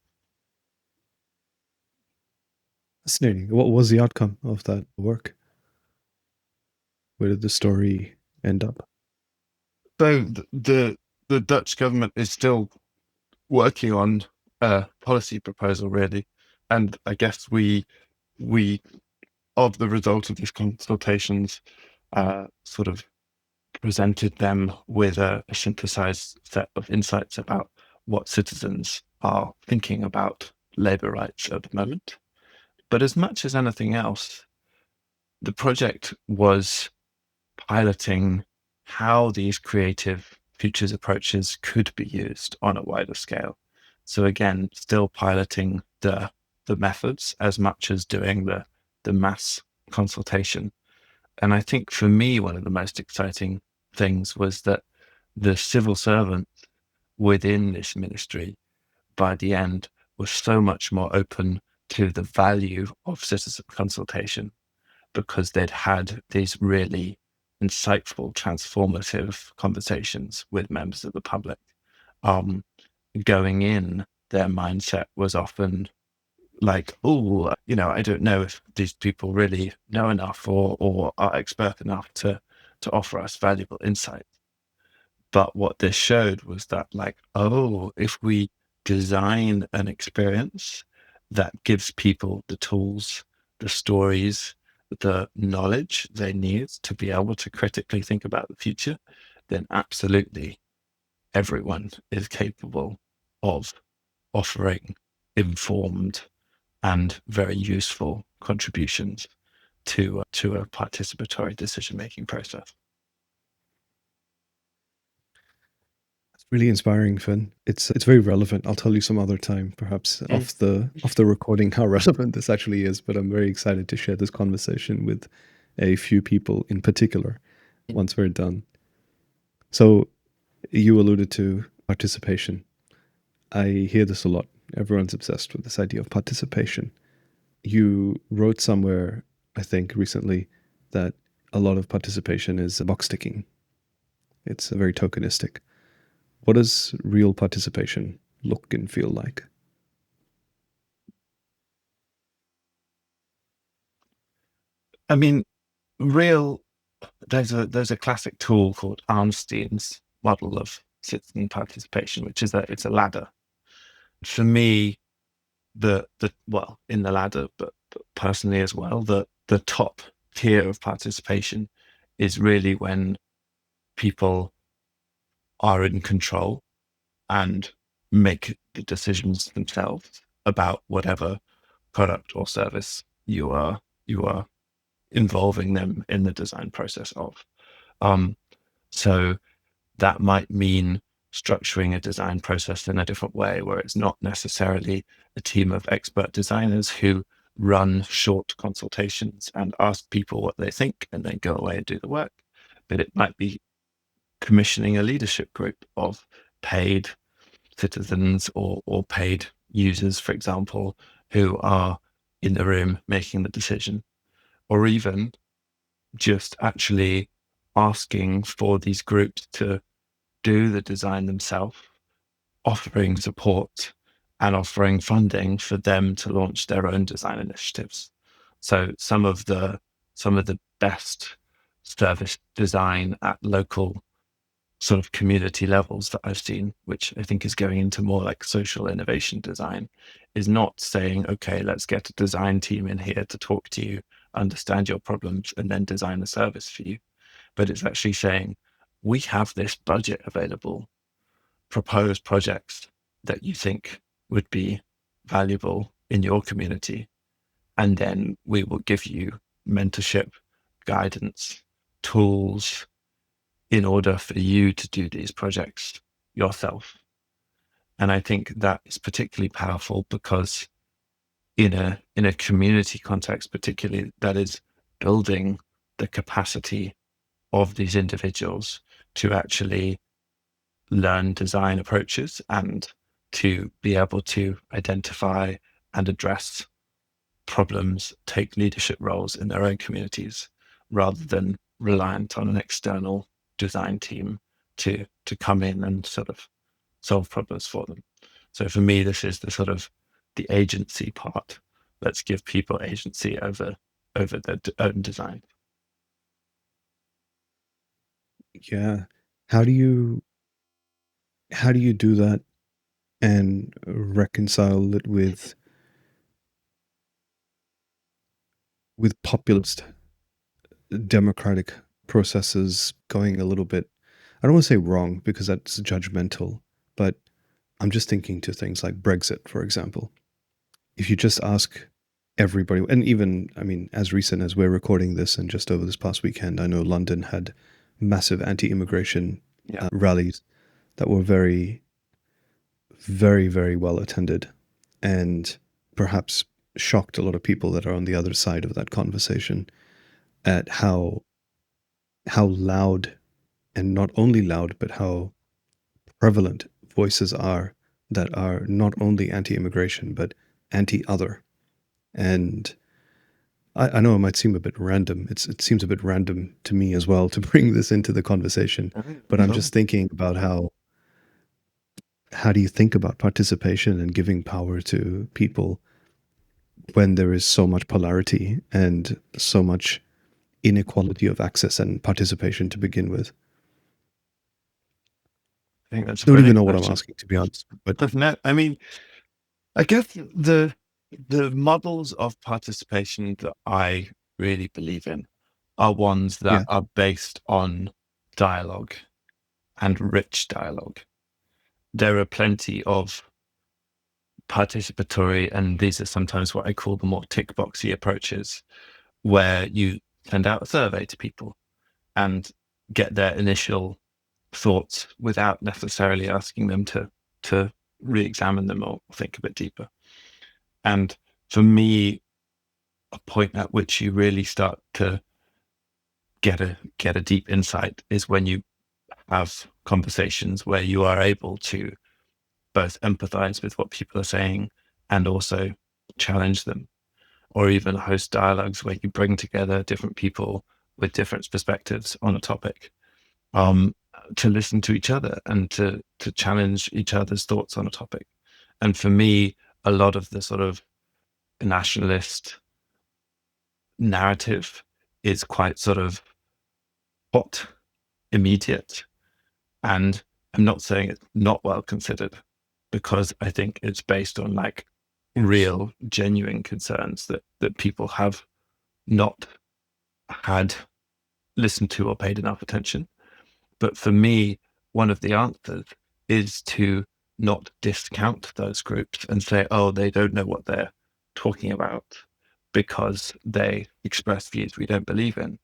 Fascinating. What was the outcome of that work? Where did the story end up? So the Dutch government is still working on a policy proposal, really, and I guess we of the result of these consultations, sort of presented them with a synthesized set of insights about what citizens are thinking about labor rights at the moment. But as much as anything else, the project was piloting how these creative futures approaches could be used on a wider scale. So again, still piloting the methods as much as doing the mass consultation. And I think for me, one of the most exciting things was that the civil servants within this ministry by the end was so much more open to the value of citizen consultation, because they'd had these really insightful, transformative conversations with members of the public. Um, Going in, their mindset was often like, oh, I don't know if these people really know enough or are expert enough to offer us valuable insight. But what this showed was that, like, oh, if we design an experience that gives people the tools, the stories, the knowledge they need to be able to critically think about the future, then absolutely everyone is capable of offering informed and very useful contributions to a participatory decision making process. It's really inspiring, Finn. It's very relevant. I'll tell you some other time, perhaps Mm. off the recording, how relevant this actually is. But I'm very excited to share this conversation with a few people in particular once we're done. So you alluded to participation. I hear this a lot. Everyone's obsessed with this idea of participation. You wrote somewhere, I think, recently that a lot of participation is box ticking. It's very tokenistic. What does real participation look and feel like? I mean, real there's a classic tool called Arnstein's model of citizen participation, which is it's a ladder. For me, the well, in the ladder, but personally as well, the top tier of participation is really when people are in control and make the decisions themselves about whatever product or service you are involving them in the design process of. Um, so that might mean structuring a design process in a different way, where it's not necessarily a team of expert designers who run short consultations and ask people what they think and then go away and do the work. But it might be commissioning a leadership group of paid citizens or paid users, for example, who are in the room making the decision, or even just actually asking for these groups to do the design themselves, offering support and offering funding for them to launch their own design initiatives. So some of the best service design at local sort of community levels that I've seen, which I think is going into more like social innovation design, is not saying, okay, let's get a design team in here to talk to you, understand your problems, and then design the service for you. But it's actually saying, we have this budget available, propose projects that you think would be valuable in your community. And then we will give you mentorship, guidance, tools in order for you to do these projects yourself. And I think that is particularly powerful because in a community context, particularly, that is building the capacity of these individuals to actually learn design approaches and to be able to identify and address problems, take leadership roles in their own communities, rather than reliant on an external design team to come in and sort of solve problems for them. So for me, this is the sort of the agency part. Let's give people agency over their own design. Yeah. How do you how do you do that and reconcile it with populist democratic processes going a little bit, I don't want to say wrong because that's judgmental, but I'm just thinking to things like Brexit, for example. If you just ask everybody, and even, I mean, as recent as we're recording this and just over this past weekend, I know London had massive anti immigration Yeah. rallies that were very, very, very well attended and perhaps shocked a lot of people that are on the other side of that conversation at how loud, and not only loud, but how prevalent voices are that are not only anti-immigration but anti-other. And I know it might seem a bit random. It seems a bit random to me as well to bring this into the conversation, but I'm just thinking about how do you think about participation and giving power to people when there is so much polarity and so much inequality of access and participation to begin with? think that's a Don't even brilliant know what I'm question. asking, to be honest. But No, I mean, I guess the models of participation that I really believe in are ones that yeah, are based on dialogue and rich dialogue. There are plenty of participatory, and these are sometimes what I call the more tick boxy approaches, where you send out a survey to people and get their initial thoughts without necessarily asking them to re-examine them or think a bit deeper. And for me, a point at which you really start to get a deep insight is when you have conversations where you are able to both empathize with what people are saying and also challenge them, or even host dialogues where you bring together different people with different perspectives on a topic, um, to listen to each other and to challenge each other's thoughts on a topic. And for me, a lot of the sort of nationalist narrative is quite sort of hot, immediate. And I'm not saying it's not well considered, because I think it's based on like real, genuine concerns that people have not had listened to or paid enough attention. But for me, one of the answers is to not discount those groups and say, oh, they don't know what they're talking about because they express views we don't believe in,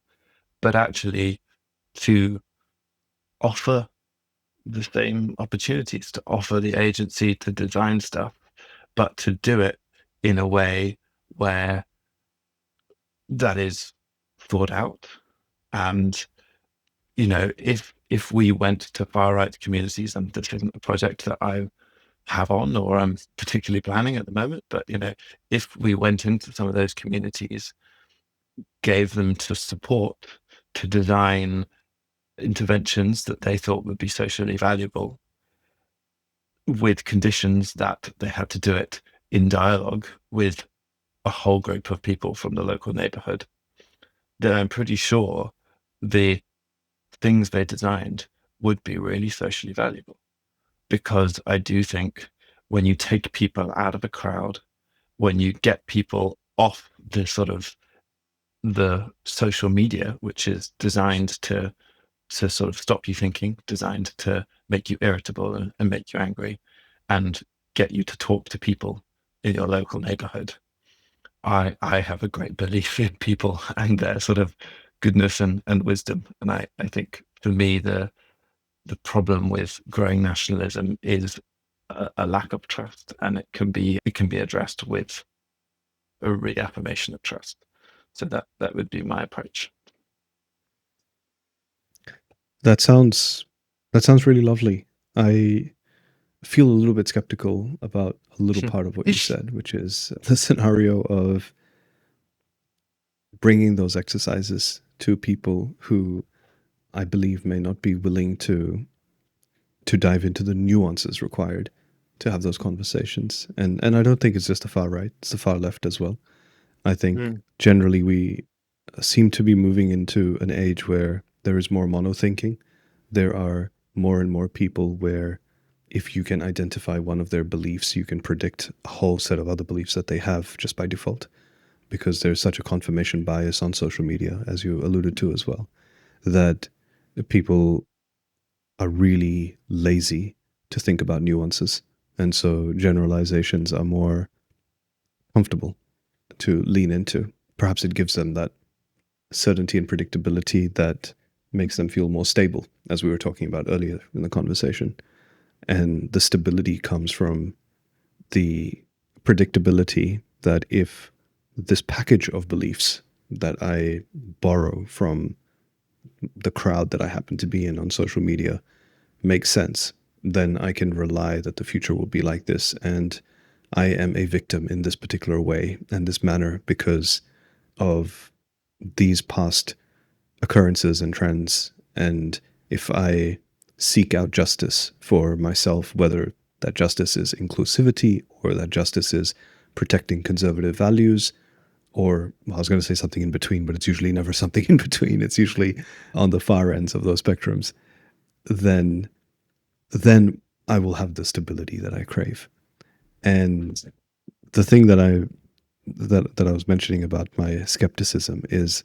but actually to offer the same opportunities, to offer the agency to design stuff, but to do it in a way where that is thought out. And, you know, if we went to far right communities, and this isn't a project that I have on or I'm particularly planning at the moment, but you know, if we went into some of those communities, gave them to support to design interventions that they thought would be socially valuable, with conditions that they had to do it in dialogue with a whole group of people from the local neighborhood, then I'm pretty sure the things they designed would be really socially valuable. Because I do think when you take people out of a crowd, when you get people off the sort of the social media, which is designed to sort of stop you thinking, designed to make you irritable and make you angry, and get you to talk to people in your local neighborhood. I have a great belief in people and their sort of goodness and wisdom. And I think for me, the problem with growing nationalism is a lack of trust, and it can be addressed with a reaffirmation of trust. So that would be my approach. that sounds that sounds really lovely. I feel a little bit skeptical about a little part of what you said, which is the scenario of bringing those exercises to people who I believe may not be willing to dive into the nuances required to have those conversations. And I don't think it's just the far right; it's the far left as well. I think Mm. generally we seem to be moving into an age where there is more mono thinking. There are more and more people where if you can identify one of their beliefs, you can predict a whole set of other beliefs that they have just by default, because there's such a confirmation bias on social media, as you alluded to as well, that people are really lazy to think about nuances. And so generalizations are more comfortable to lean into. Perhaps it gives them that certainty and predictability that makes them feel more stable, as we were talking about earlier in the conversation. And the stability comes from the predictability that if this package of beliefs that I borrow from the crowd that I happen to be in on social media makes sense, then I can rely that the future will be like this. And I am a victim in this particular way and this manner because of these past occurrences and trends. And if I seek out justice for myself, whether that justice is inclusivity or that justice is protecting conservative values, or well, I was going to say something in between, but it's usually never something in between. It's usually on the far ends of those spectrums. Then then I will have the stability that I crave. And the thing that I was mentioning about my skepticism is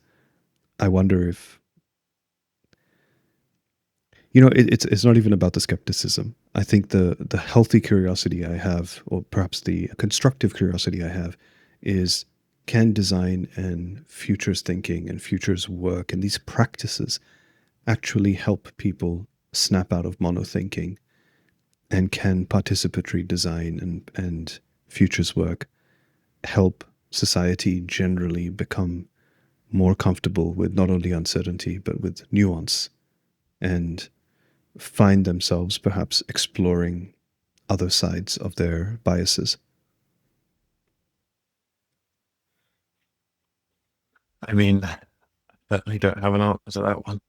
I wonder if it's not even about the skepticism. I think the healthy curiosity I have, or perhaps the constructive curiosity I have, is can design and futures thinking and futures work and these practices actually help people snap out of monothinking, and can participatory design and futures work help society generally become more comfortable with not only uncertainty but with nuance, and find themselves perhaps exploring other sides of their biases. I mean, I certainly don't have an answer to that one.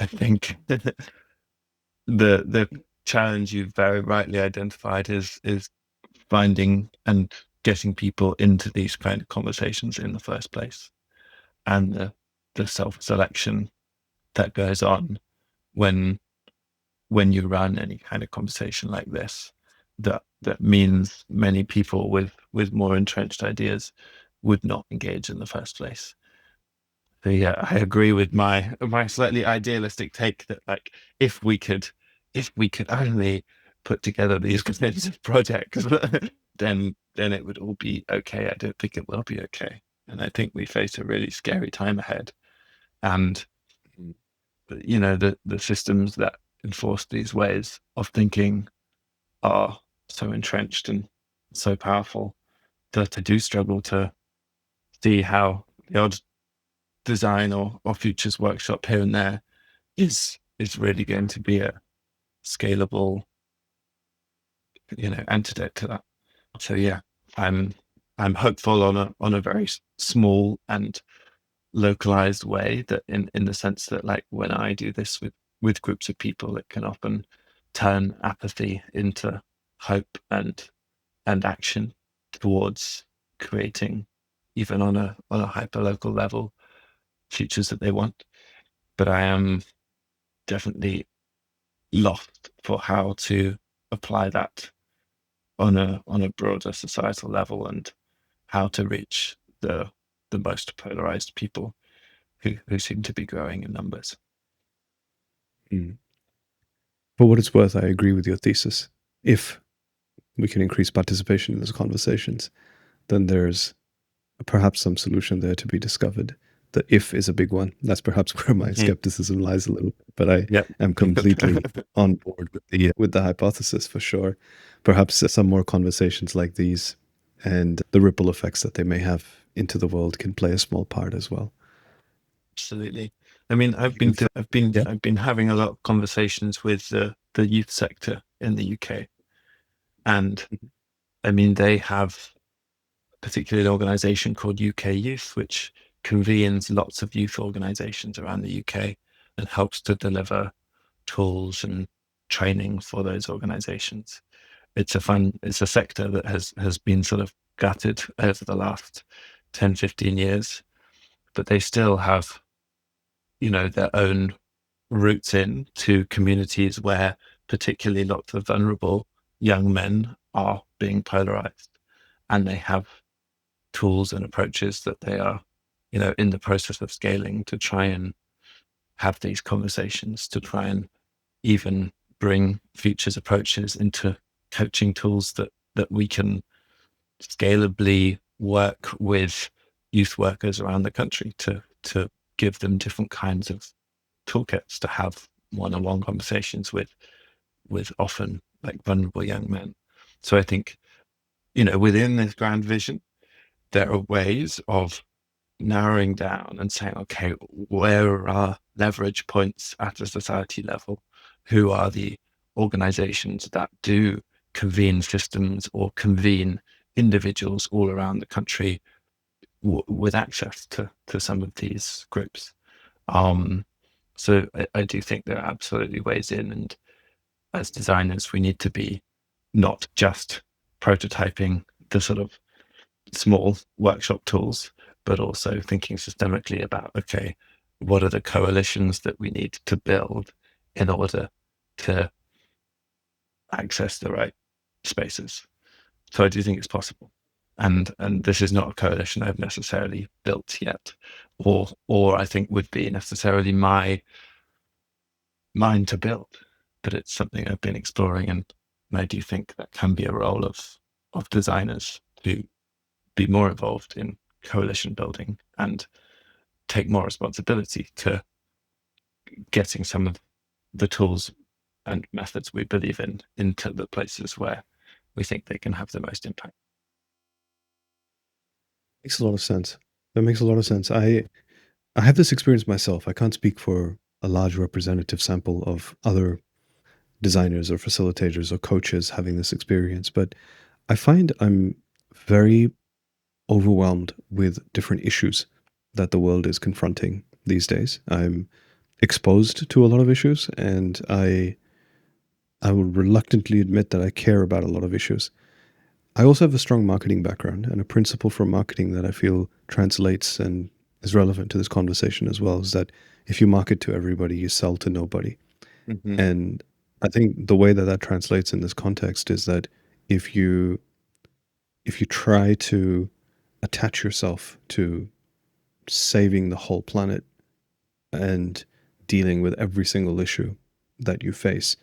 I think the challenge you've very rightly identified is finding and getting people into these kind of conversations in the first place, and the self-selection that goes on when you run any kind of conversation like this, that means many people with more entrenched ideas would not engage in the first place. So yeah, I agree with my slightly idealistic take that, like, if we could only put together these kinds of projects, then it would all be okay. I don't think it will be okay, and I think we face a really scary time ahead. And the systems that enforce these ways of thinking are so entrenched and so powerful that I do struggle to see how the odd design or futures workshop here and there is really going to be a scalable, antidote to that. So yeah, I'm I'm hopeful on a very small and localized way, that in the sense that, like, when I do this with groups of people, it can often turn apathy into hope and action towards creating, even on a hyper local level, futures that they want. But I am definitely lost for how to apply that on a broader societal level, and how to reach the most polarized people who seem to be growing in numbers. Mm. For what it's worth, I agree with your thesis. If we can increase participation in those conversations, then there's perhaps some solution there to be discovered. The if is a big one. That's perhaps where my Mhm. skepticism lies a little bit, but I Yep. am completely on board with the hypothesis for sure. Perhaps some more conversations like these and the ripple effects that they may have into the world can play a small part as well. Absolutely. I mean, You've, yeah. I've been having a lot of conversations with the youth sector in the UK, and I mean, they have particularly an organization called UK Youth, which convenes lots of youth organizations around the UK and helps to deliver tools and training for those organizations. It's a sector that has been sort of gutted over the last 10, 15 years, but they still have, their own roots in to communities where particularly lots of vulnerable young men are being polarized, and they have tools and approaches that they are, in the process of scaling to try and have these conversations, to try and even bring futures approaches into coaching tools that we can scalably work with youth workers around the country to give them different kinds of toolkits to have one-on-one conversations with often, like, vulnerable young men. So I think, within this grand vision, there are ways of narrowing down and saying, okay, where are our leverage points at a society level? Who are the organizations that do convene systems or convene individuals all around the country with access to some of these groups? Um, so I do think there are absolutely ways in, and as designers, we need to be not just prototyping the sort of small workshop tools, but also thinking systemically about, okay, what are the coalitions that we need to build in order to access the right spaces. So I do think it's possible. And this is not a coalition I've necessarily built yet, or I think would be necessarily my mind to build. But it's something I've been exploring, and I do think that can be a role of designers to be more involved in coalition building and take more responsibility to getting some of the tools and methods we believe in into the places where we think they can have the most impact. Makes a lot of sense. That makes a lot of sense. I have this experience myself. I can't speak for a large representative sample of other designers or facilitators or coaches having this experience, but I find I'm very overwhelmed with different issues that the world is confronting these days. I'm exposed to a lot of issues, and I will reluctantly admit that I care about a lot of issues. I also have a strong marketing background, and a principle from marketing that I feel translates and is relevant to this conversation as well is that if you market to everybody, you sell to nobody. Mm-hmm. And I think the way that that translates in this context is that if you if you try to attach yourself to saving the whole planet and dealing with every single issue that you face,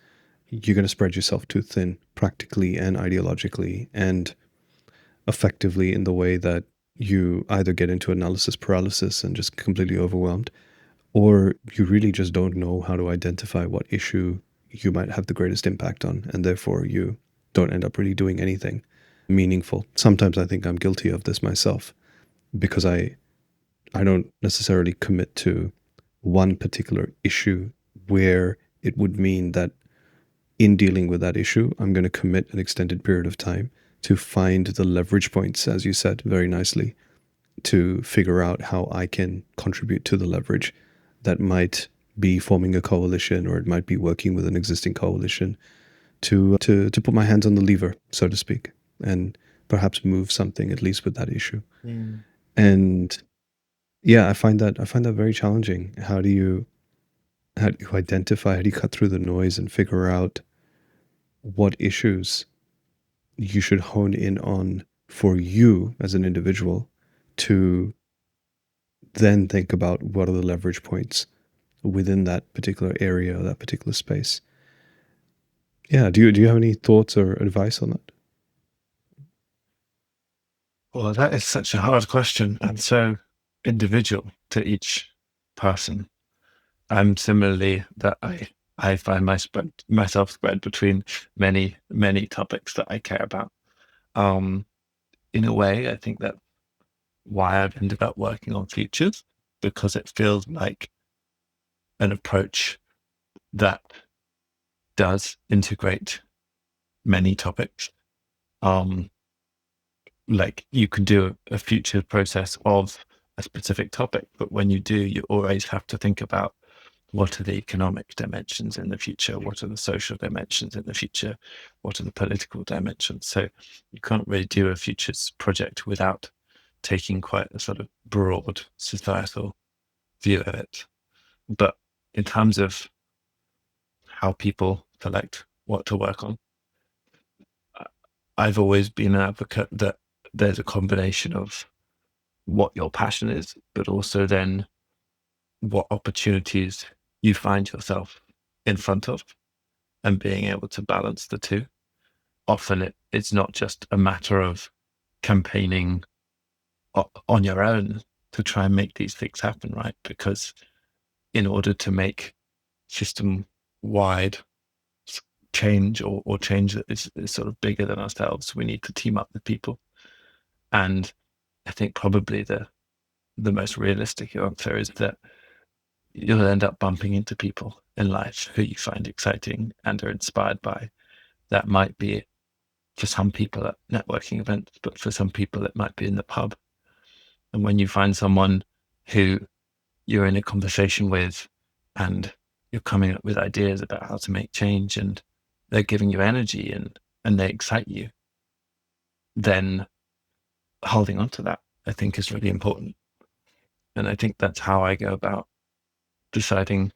you're going to spread yourself too thin, practically and ideologically, and effectively in the way that you either get into analysis paralysis and just completely overwhelmed, or you really just don't know how to identify what issue you might have the greatest impact on, and therefore you don't end up really doing anything meaningful. Sometimes I think I'm guilty of this myself because I don't necessarily commit to one particular issue where it would mean that in dealing with that issue, I'm going to commit an extended period of time to find the leverage points, as you said very nicely, to figure out how I can contribute to the leverage that might be forming a coalition, or it might be working with an existing coalition to put my hands on the lever, so to speak, and perhaps move something at least with that issue. Mm. And yeah, I find that very challenging. How do you identify? How do you cut through the noise and figure out what issues you should hone in on for you as an individual to then think about what are the leverage points within that particular area or that particular space? Yeah, do you have any thoughts or advice on that? Well, that is such a hard question and so individual to each person. I'm similarly that I find myself spread between many topics that I care about. Um, in a way, I think that's why I've ended up working on futures, because it feels like an approach that does integrate many topics. Um, like you can do a future process of a specific topic, but when you do, you always have to think about what are the economic dimensions in the future, what are the social dimensions in the future, what are the political dimensions. So you can't really do a futures project without taking quite a sort of broad societal view of it. But in terms of how people select what to work on, I've always been an advocate that there's a combination of what your passion is, but also then what opportunities you find yourself in front of, and being able to balance the two. Often it's not just a matter of campaigning on your own to try and make these things happen, right? Because in order to make system wide change, or change that is sort of bigger than ourselves, we need to team up with people. And I think probably the most realistic answer is that you'll end up bumping into people in life who you find exciting and are inspired by. That might be for some people at networking events, but for some people it might be in the pub. And when you find someone who you're in a conversation with and you're coming up with ideas about how to make change, and they're giving you energy and they excite you, then holding on to that, I think, is really important. And I think that's how I go about deciding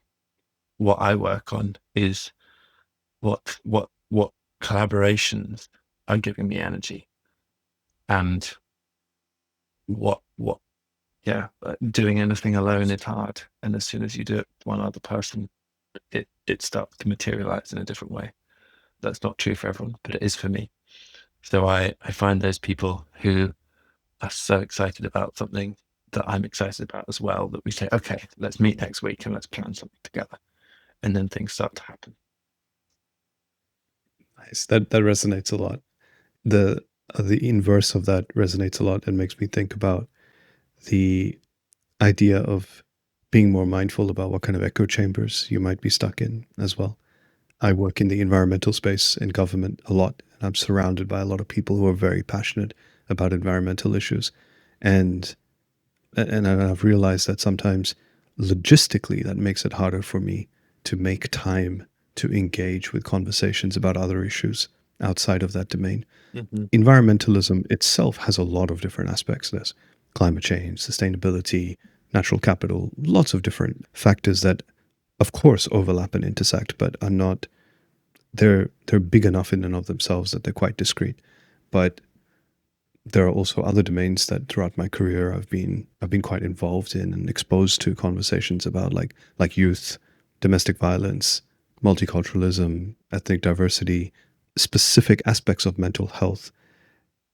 what I work on, is what collaborations are giving me energy, and what yeah, doing anything alone is hard, and as soon as you do it with one other person, it starts to materialize in a different way. That's not true for everyone, but it is for me. So I find those people who are so excited about something that I'm excited about as well, that we say, okay, let's meet next week and let's plan something together, and then things start to happen. Nice. That resonates a lot. The inverse of that resonates a lot and makes me think about the idea of being more mindful about what kind of echo chambers you might be stuck in as well. I work in the environmental space in government a lot, and I'm surrounded by a lot of people who are very passionate about environmental issues. And and I've realized that sometimes logistically that makes it harder for me to make time to engage with conversations about other issues outside of that domain. Mm-hmm. Environmentalism itself has a lot of different aspects. There's climate change, sustainability, natural capital, lots of different factors that of course overlap and intersect, but are not they're big enough in and of themselves that they're quite discrete. But there are also other domains that throughout my career I've been quite involved in and exposed to conversations about, like youth, domestic violence, multiculturalism, ethnic diversity, specific aspects of mental health.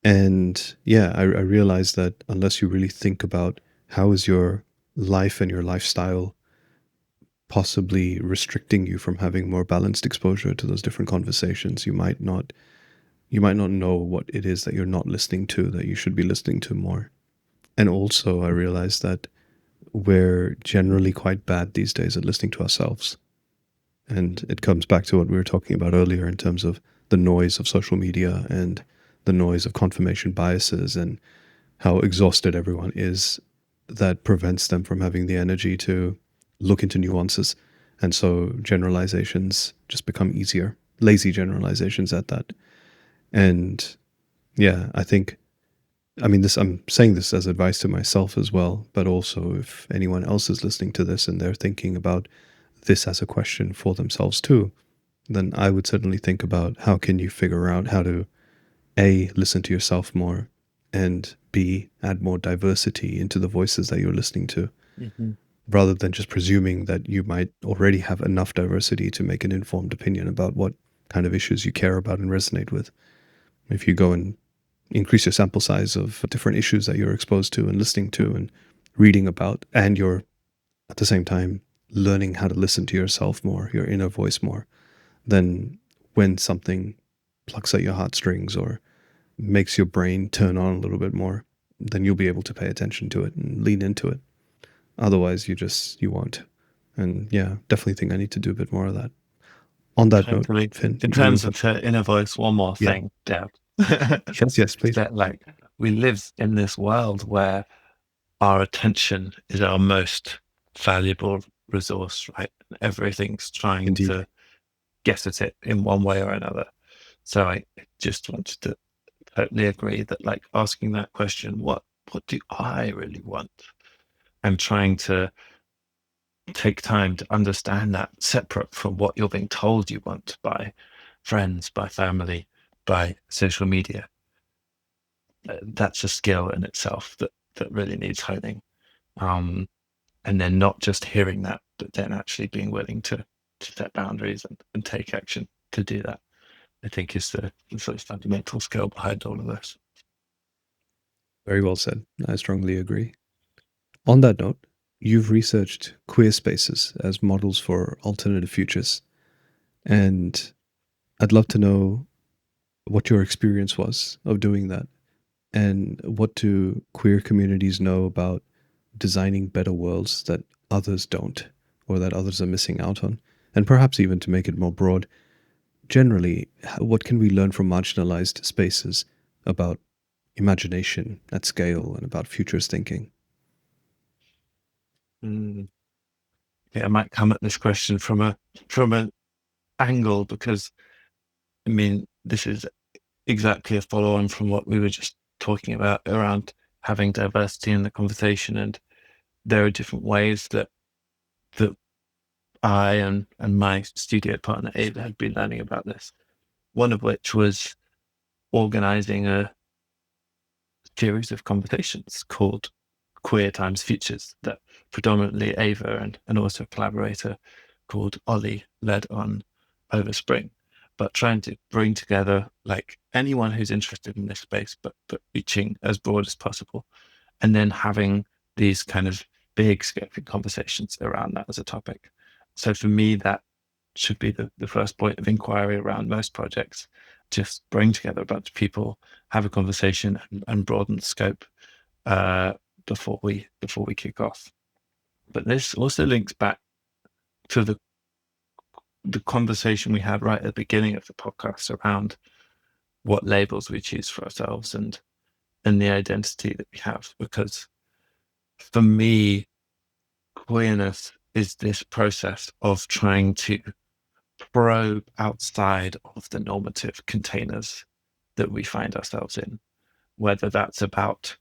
And yeah, I realized that unless you really think about how is your life and your lifestyle possibly restricting you from having more balanced exposure to those different conversations, you might not know what it is that you're not listening to that you should be listening to more. And also, I realized that we're generally quite bad these days at listening to ourselves. And it comes back to what we were talking about earlier in terms of the noise of social media and the noise of confirmation biases and how exhausted everyone is, that prevents them from having the energy to look into nuances. And so generalizations just become easier, lazy generalizations at that. And yeah, I mean, I'm saying this as advice to myself as well, but also if anyone else is listening to this and they're thinking about this as a question for themselves too, then I would certainly think about how can you figure out how to A, listen to yourself more, and B, add more diversity into the voices that you're listening to, Mm-hmm. rather than just presuming that you might already have enough diversity to make an informed opinion about what kind of issues you care about and resonate with. If you go and increase your sample size of different issues that you're exposed to and listening to and reading about, and you're at the same time learning how to listen to yourself more, your inner voice more, then when something plucks at your heartstrings or makes your brain turn on a little bit more, then you'll be able to pay attention to it and lean into it. Otherwise, you won't. And yeah, definitely think I need to do a bit more of that. On that note, Totally. Finn, In terms you've of her inner voice, one more yeah, thing, Deb. yes, please, That like we live in this world where our attention is our most valuable resource, right? Everything's trying indeed, to get at it in one way or another. So I just wanted to totally agree that like asking that question, what do I really want? And trying to take time to understand that separate from what you're being told you want by friends, by family, by social media. That's a skill in itself that really needs honing. Um, and then not just hearing that, but then actually being willing to set boundaries and take action to do that. I think is the sort of fundamental skill behind all of this. very well said. I strongly agree. On that note, you've researched queer spaces as models for alternative futures, and I'd love to know what your experience was of doing that, and what do queer communities know about designing better worlds that others don't, or that others are missing out on, and perhaps even to make it more broad, generally, what can we learn from marginalized spaces about imagination at scale and about futurist thinking? Mm. Yeah, I might come at this question from an angle because I mean this is exactly a follow on from what we were just talking about around having diversity in the conversation, and there are different ways that I and my studio partner Ava had been learning about this. One of which was organizing a series of conversations called Queer Times Futures that predominantly Ava and also a collaborator called Ollie led on over spring, but trying to bring together like anyone who's interested in this space, but reaching as broad as possible, and then having these kind of big scoping conversations around that as a topic. So for me, that should be the first point of inquiry around most projects. Just bring together a bunch of people, have a conversation, and broaden the scope uh, before we kick off. But this also links back to the conversation we had right at the beginning of the podcast around what labels we choose for ourselves and the identity that we have. Because for me, queerness is this process of trying to probe outside of the normative containers that we find ourselves in, whether that's about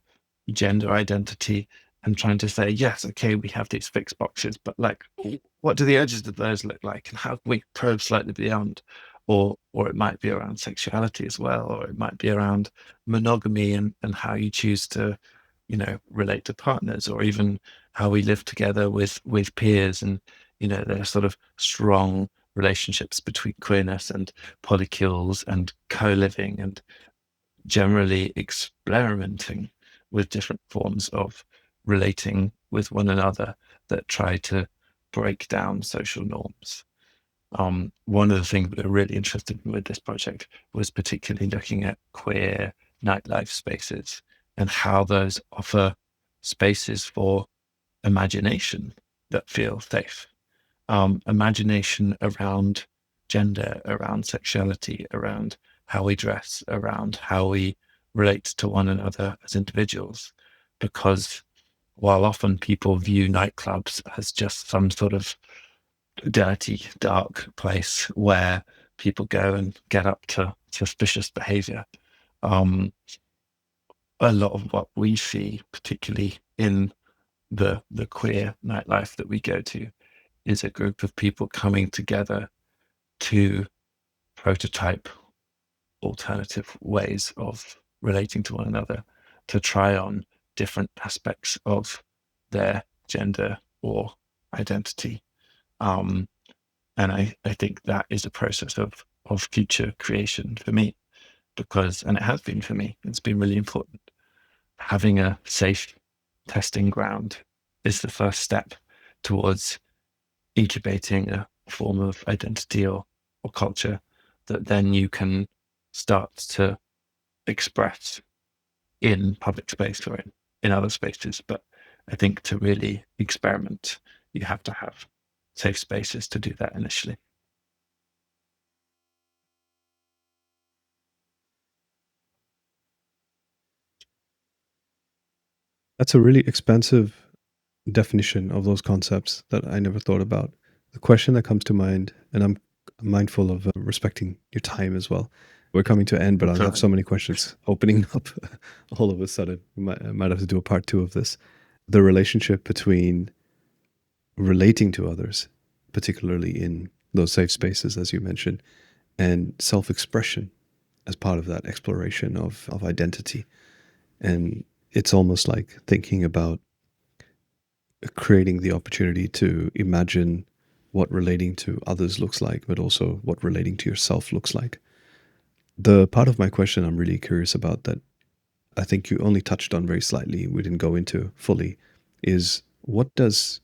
gender identity and trying to say, yes, okay, we have these fixed boxes, but like, what do the edges of those look like? And how can we probe slightly beyond? Or it might be around sexuality as well, or it might be around monogamy and how you choose to, relate to partners, or even how we live together with peers. And, there are sort of strong relationships between queerness and polycules and co-living and generally experimenting with different forms of relating with one another that try to break down social norms. One of the things that we're really interested in with this project was particularly looking at queer nightlife spaces and how those offer spaces for imagination that feel safe. Imagination around gender, around sexuality, around how we dress, around how we relate to one another as individuals. Because while often people view nightclubs as just some sort of dirty, dark place where people go and get up to suspicious behavior, um, a lot of what we see, particularly in the queer nightlife that we go to, is a group of people coming together to prototype alternative ways of relating to one another, to try on different aspects of their gender or identity. Um, and I think that is a process of future creation for me, because, and it has been for me, it's been really important. Having a safe testing ground is the first step towards incubating a form of identity or culture that then you can start to express in public space or in other spaces. But I think to really experiment, you have to have safe spaces to do that initially. That's a really expansive definition of those concepts that I never thought about. The question that comes to mind, and I'm mindful of respecting your time as well. We're coming to an end, but I That's have right. so many questions opening up all of a sudden. I might have to do a part two of this. The relationship between relating to others, particularly in those safe spaces, as you mentioned, and self expression as part of that exploration of identity. And it's almost like thinking about creating the opportunity to imagine what relating to others looks like, but also what relating to yourself looks like. The part of my question I'm really curious about that I think you only touched on very slightly, we didn't go into fully, is what does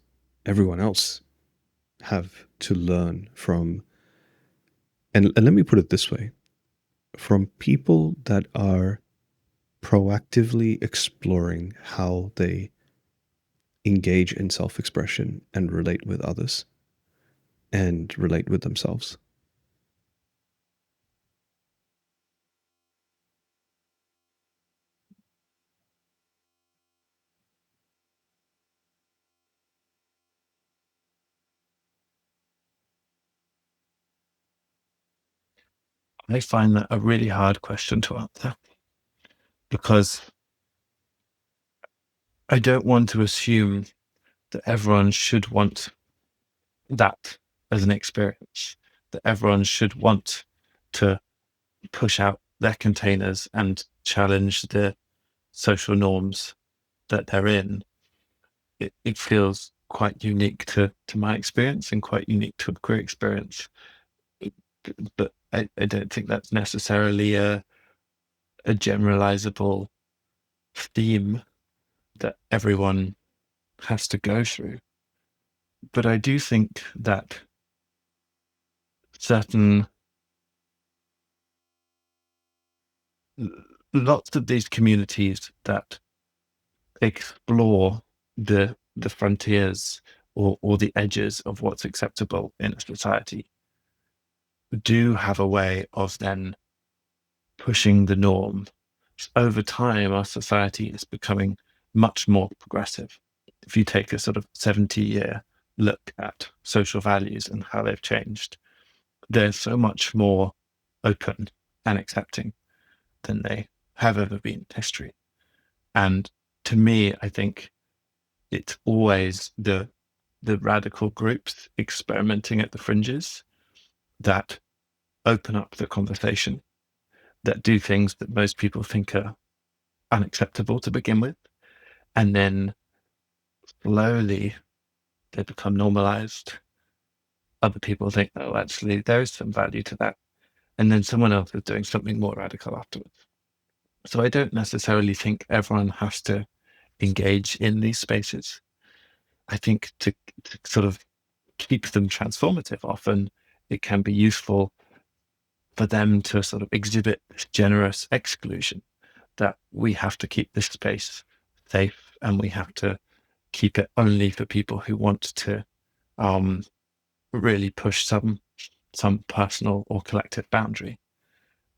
everyone else have to learn from, and let me put it this way, from people that are proactively exploring how they engage in self expression and relate with others and relate with themselves. I find that a really hard question to answer because I don't want to assume that everyone should want that. as an experience, that everyone should want to push out their containers and challenge the social norms that they're in. It feels quite unique to my experience and quite unique to a queer experience. But I don't think that's necessarily a generalizable theme that everyone has to go through. But I do think that certain lots of these communities that explore the frontiers or the edges of what's acceptable in a society do have a way of then pushing the norm. Over time, our society is becoming much more progressive. If you take a sort of 70-year look at social values and how they've changed, they're so much more open and accepting than they have ever been in history. And to me, I think it's always the radical groups experimenting at the fringes that open up the conversation, that do things that most people think are unacceptable to begin with. And then slowly they become normalized. Other people think, oh, actually, there is some value to that. And then someone else is doing something more radical afterwards. So I don't necessarily think everyone has to engage in these spaces. I think to sort of keep them transformative, often it can be useful for them to sort of exhibit this generous exclusion, that we have to keep this space safe and we have to keep it only for people who want to really push some personal or collective boundary.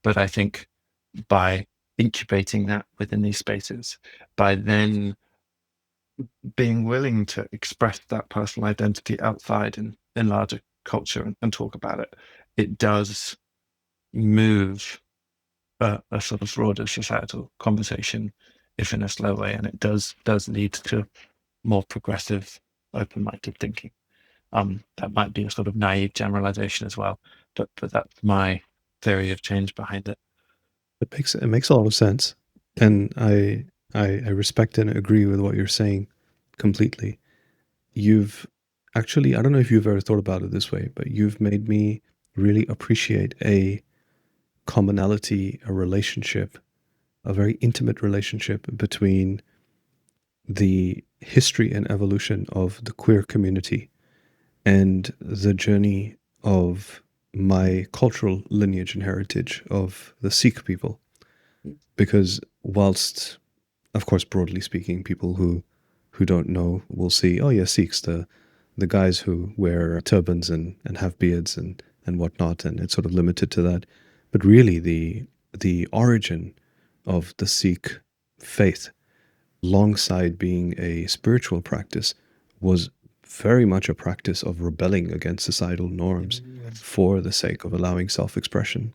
But I think by incubating that within these spaces, by then being willing to express that personal identity outside in larger culture and talk about it, it does move a sort of broader societal conversation, if in a slow way, and it does lead to more progressive, open-minded thinking. That might be a sort of naive generalization as well, but that's my theory of change behind it. It makes a lot of sense, and I respect and agree with what you're saying completely. You've actually, I don't know if you've ever thought about it this way, but you've made me really appreciate a commonality, a relationship, a very intimate relationship between the history and evolution of the queer community and the journey of my cultural lineage and heritage of the Sikh people. Because whilst, of course, broadly speaking, people who don't know will see, oh yeah, Sikhs, the guys who wear turbans and have beards and whatnot, and it's sort of limited to that. But really, the origin of the Sikh faith, alongside being a spiritual practice, was very much a practice of rebelling against societal norms for the sake of allowing self-expression.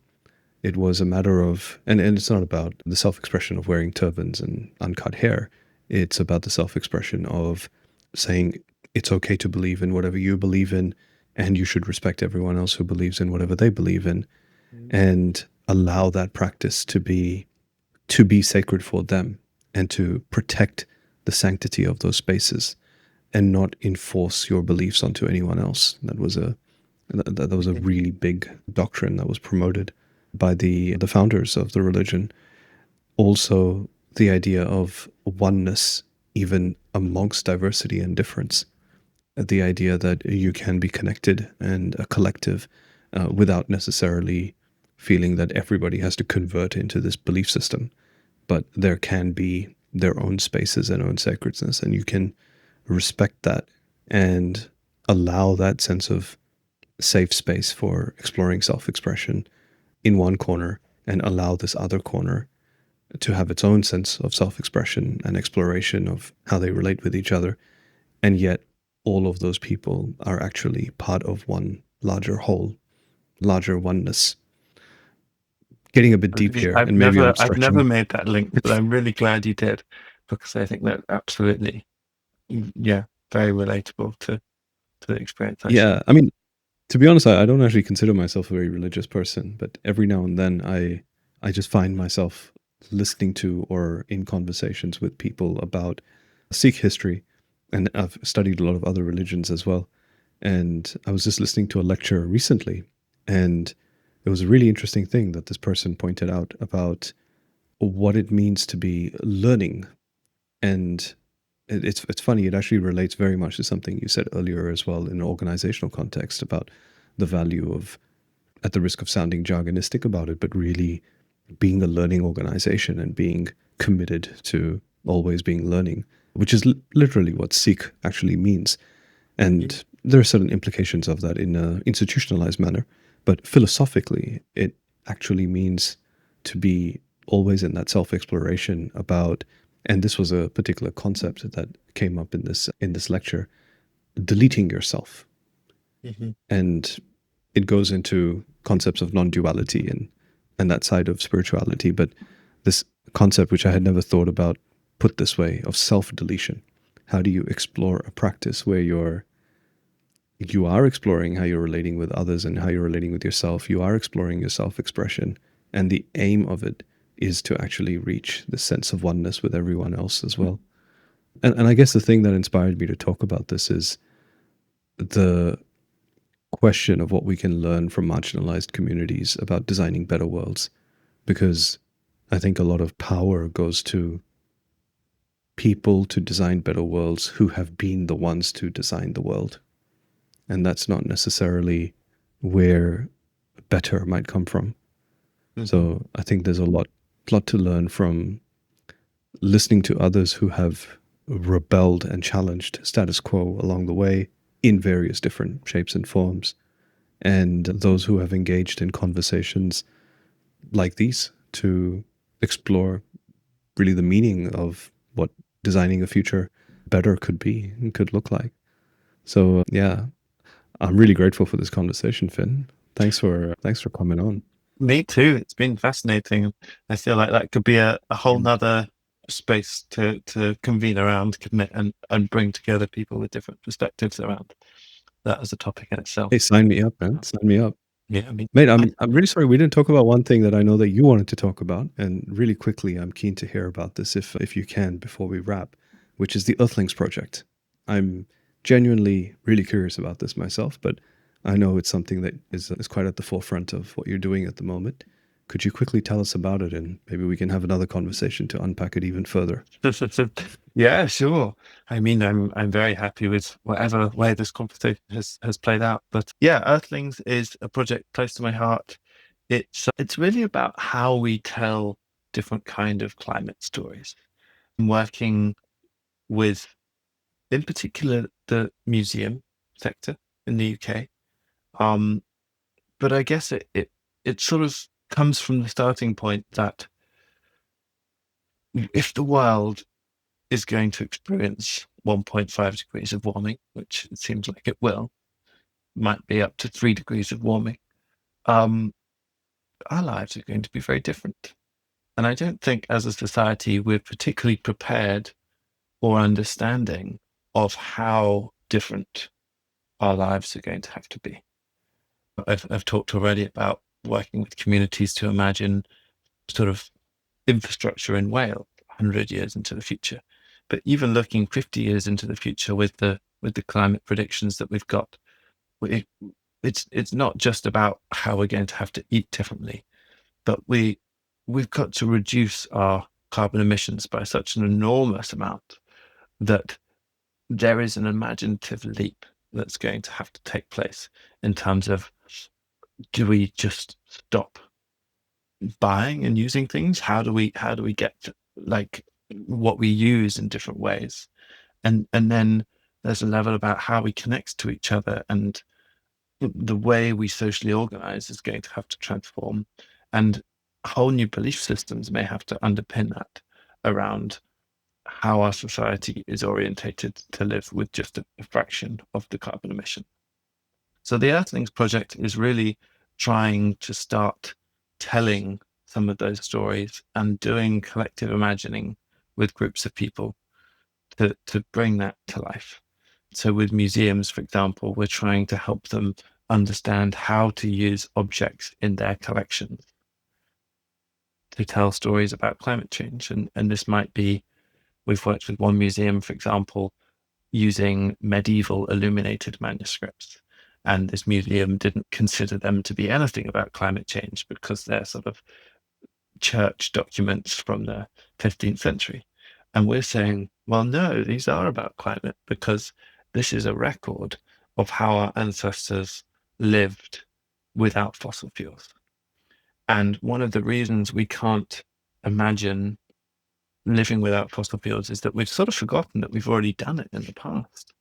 It was a matter of, and it's not about the self expression of wearing turbans and uncut hair. It's about the self expression of saying it's okay to believe in whatever you believe in, and you should respect everyone else who believes in whatever they believe in, and allow that practice to be sacred for them and to protect the sanctity of those spaces and not enforce your beliefs onto anyone else. That was a really big doctrine that was promoted by the founders of the religion. Also, the idea of oneness, even amongst diversity and difference. The idea that you can be connected and a collective without necessarily feeling that everybody has to convert into this belief system, but there can be their own spaces and own sacredness, and you can respect that and allow that sense of safe space for exploring self-expression in one corner and allow this other corner to have its own sense of self-expression and exploration of how they relate with each other. And yet all of those people are actually part of one larger whole, larger oneness. Getting a bit deep Really, here, and maybe I'm I've never stretching. made that link, but I'm really glad you did, because I think that absolutely, yeah, very relatable to the experience I Yeah, share. I mean, To be honest, I don't actually consider myself a very religious person, but every now and then I just find myself listening to or in conversations with people about Sikh history, and I've studied a lot of other religions as well. And I was just listening to a lecture recently, and it was a really interesting thing that this person pointed out about what it means to be learning. And it's funny, it actually relates very much to something you said earlier as well in an organizational context about the value of, at the risk of sounding jargonistic about it, but really being a learning organization and being committed to always being learning, which is literally what Sikh actually means. And there are certain implications of that in an institutionalized manner, but philosophically, it actually means to be always in that self-exploration about, and this was a particular concept that came up in this lecture, deleting yourself. Mm-hmm. And it goes into concepts of non-duality and that side of spirituality, but this concept, which I had never thought about put this way, of self-deletion. How do you explore a practice where you are exploring how you're relating with others and how you're relating with yourself? You are exploring your self-expression, and the aim of it is to actually reach the sense of oneness with everyone else as well. And I guess the thing that inspired me to talk about this is the question of what we can learn from marginalized communities about designing better worlds, because I think a lot of power goes to people to design better worlds who have been the ones to design the world. And that's not necessarily where better might come from. Mm-hmm. So I think there's a lot to learn from listening to others who have rebelled and challenged status quo along the way in various different shapes and forms, and those who have engaged in conversations like these to explore really the meaning of what designing a future better could be and could look like. So yeah, I'm really grateful for this conversation, Finn. Thanks for coming on. Me too. It's been fascinating. I feel like that could be a whole nother space to convene around, couldn't it? And bring together people with different perspectives around that as a topic in itself. Hey, sign me up, man. Sign me up. Yeah, I mean, Mate, I'm really sorry we didn't talk about one thing that I know that you wanted to talk about, and really quickly, I'm keen to hear about this if you can before we wrap, which is the Earthlings project. I'm genuinely really curious about this myself, but I know it's something that is quite at the forefront of what you're doing at the moment. Could you quickly tell us about it, and maybe we can have another conversation to unpack it even further? yeah, sure. I mean, I'm very happy with whatever way this conversation has played out. But yeah, Earthlings is a project close to my heart. It's really about how we tell different kind of climate stories. I'm working with, in particular, the museum sector in the UK. Um, but I guess it sort of comes from the starting point that if the world is going to experience 1.5 degrees of warming, which it seems like it will, might be up to 3 degrees of warming, um, our lives are going to be very different. And I don't think as a society we're particularly prepared or understanding of how different our lives are going to have to be. I've talked already about working with communities to imagine sort of infrastructure in Wales 100 years into the future. But even looking 50 years into the future with the climate predictions that we've got, we, it's not just about how we're going to have to eat differently, but we've got to reduce our carbon emissions by such an enormous amount that there is an imaginative leap that's going to have to take place in terms of, do we just stop buying and using things? How do we get like what we use in different ways? And then there's a level about how we connect to each other, and the way we socially organize is going to have to transform, and whole new belief systems may have to underpin that around how our society is orientated to live with just a fraction of the carbon emission. So the Earthlings project is really trying to start telling some of those stories and doing collective imagining with groups of people to bring that to life. So with museums, for example, we're trying to help them understand how to use objects in their collections to tell stories about climate change. And this might be, we've worked with one museum, for example, using medieval illuminated manuscripts. And this museum didn't consider them to be anything about climate change because they're sort of church documents from the 15th century. And we're saying, well, no, these are about climate because this is a record of how our ancestors lived without fossil fuels. And one of the reasons we can't imagine living without fossil fuels is that we've sort of forgotten that we've already done it in the past.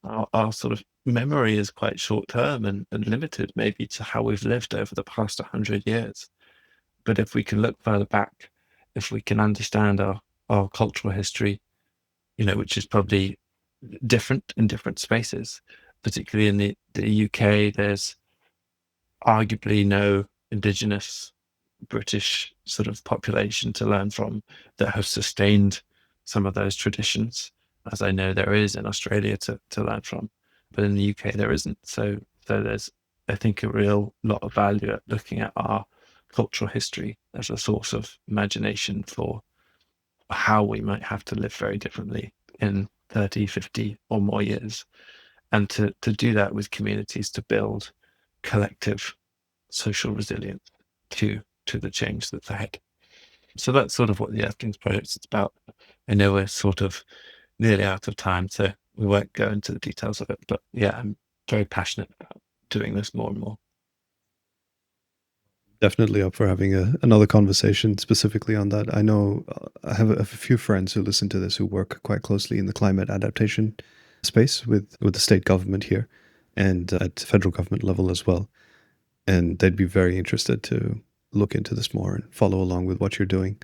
Our sort of memory is quite short term and limited, maybe, to how we've lived over the past 100 years. But if we can look further back, if we can understand our cultural history, which is probably different in different spaces, particularly in the UK, there's arguably no indigenous British sort of population to learn from that have sustained some of those traditions, as I know there is in Australia to learn from. But in the UK, there isn't. So there's, I think, a real lot of value at looking at our cultural history as a source of imagination for how we might have to live very differently in 30, 50 or more years. And to do that with communities to build collective social resilience to the change that's ahead. So that's sort of what the Earthlings project is about. I know we're sort of nearly out of time, so we won't go into the details of it. But yeah, I'm very passionate about doing this more and more. Definitely up for having another conversation specifically on that. I know I have a few friends who listen to this who work quite closely in the climate adaptation space with the state government here and at federal government level as well. And they'd be very interested to look into this more and follow along with what you're doing.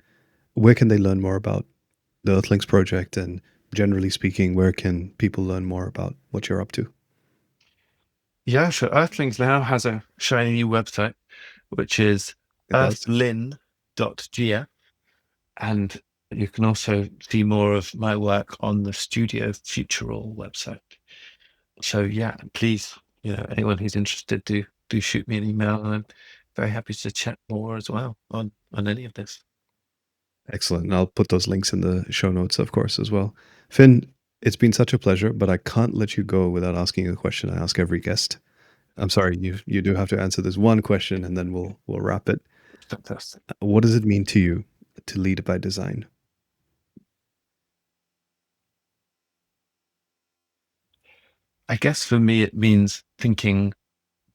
Where can they learn more about the Earthlings project? And generally speaking, where can people learn more about what you're up to? Yeah, so Earthlings now has a shiny new website, which is It does. earthlin.gf. And you can also see more of my work on the Studio Futurall website. So yeah, please, anyone who's interested, do shoot me an email, and I'm very happy to chat more as well on any of this. Excellent. And I'll put those links in the show notes, of course, as well. Finn, it's been such a pleasure, but I can't let you go without asking you a question I ask every guest. I'm sorry, you do have to answer this one question and then we'll wrap it. Fantastic. What does it mean to you to lead by design? I guess for me, it means thinking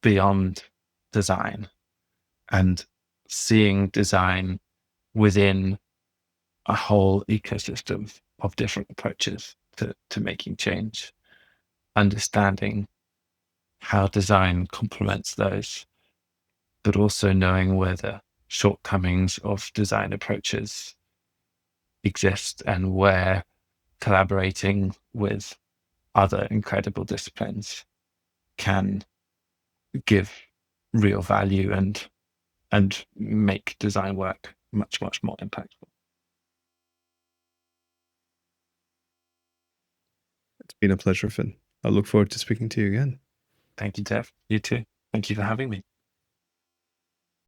beyond design and seeing design within a whole ecosystem of different approaches to making change, understanding how design complements those, but also knowing where the shortcomings of design approaches exist and where collaborating with other incredible disciplines can give real value and make design work much, much more impactful. It's been a pleasure, Finn. I look forward to speaking to you again. Thank you, Dev. You too. Thank you for having me.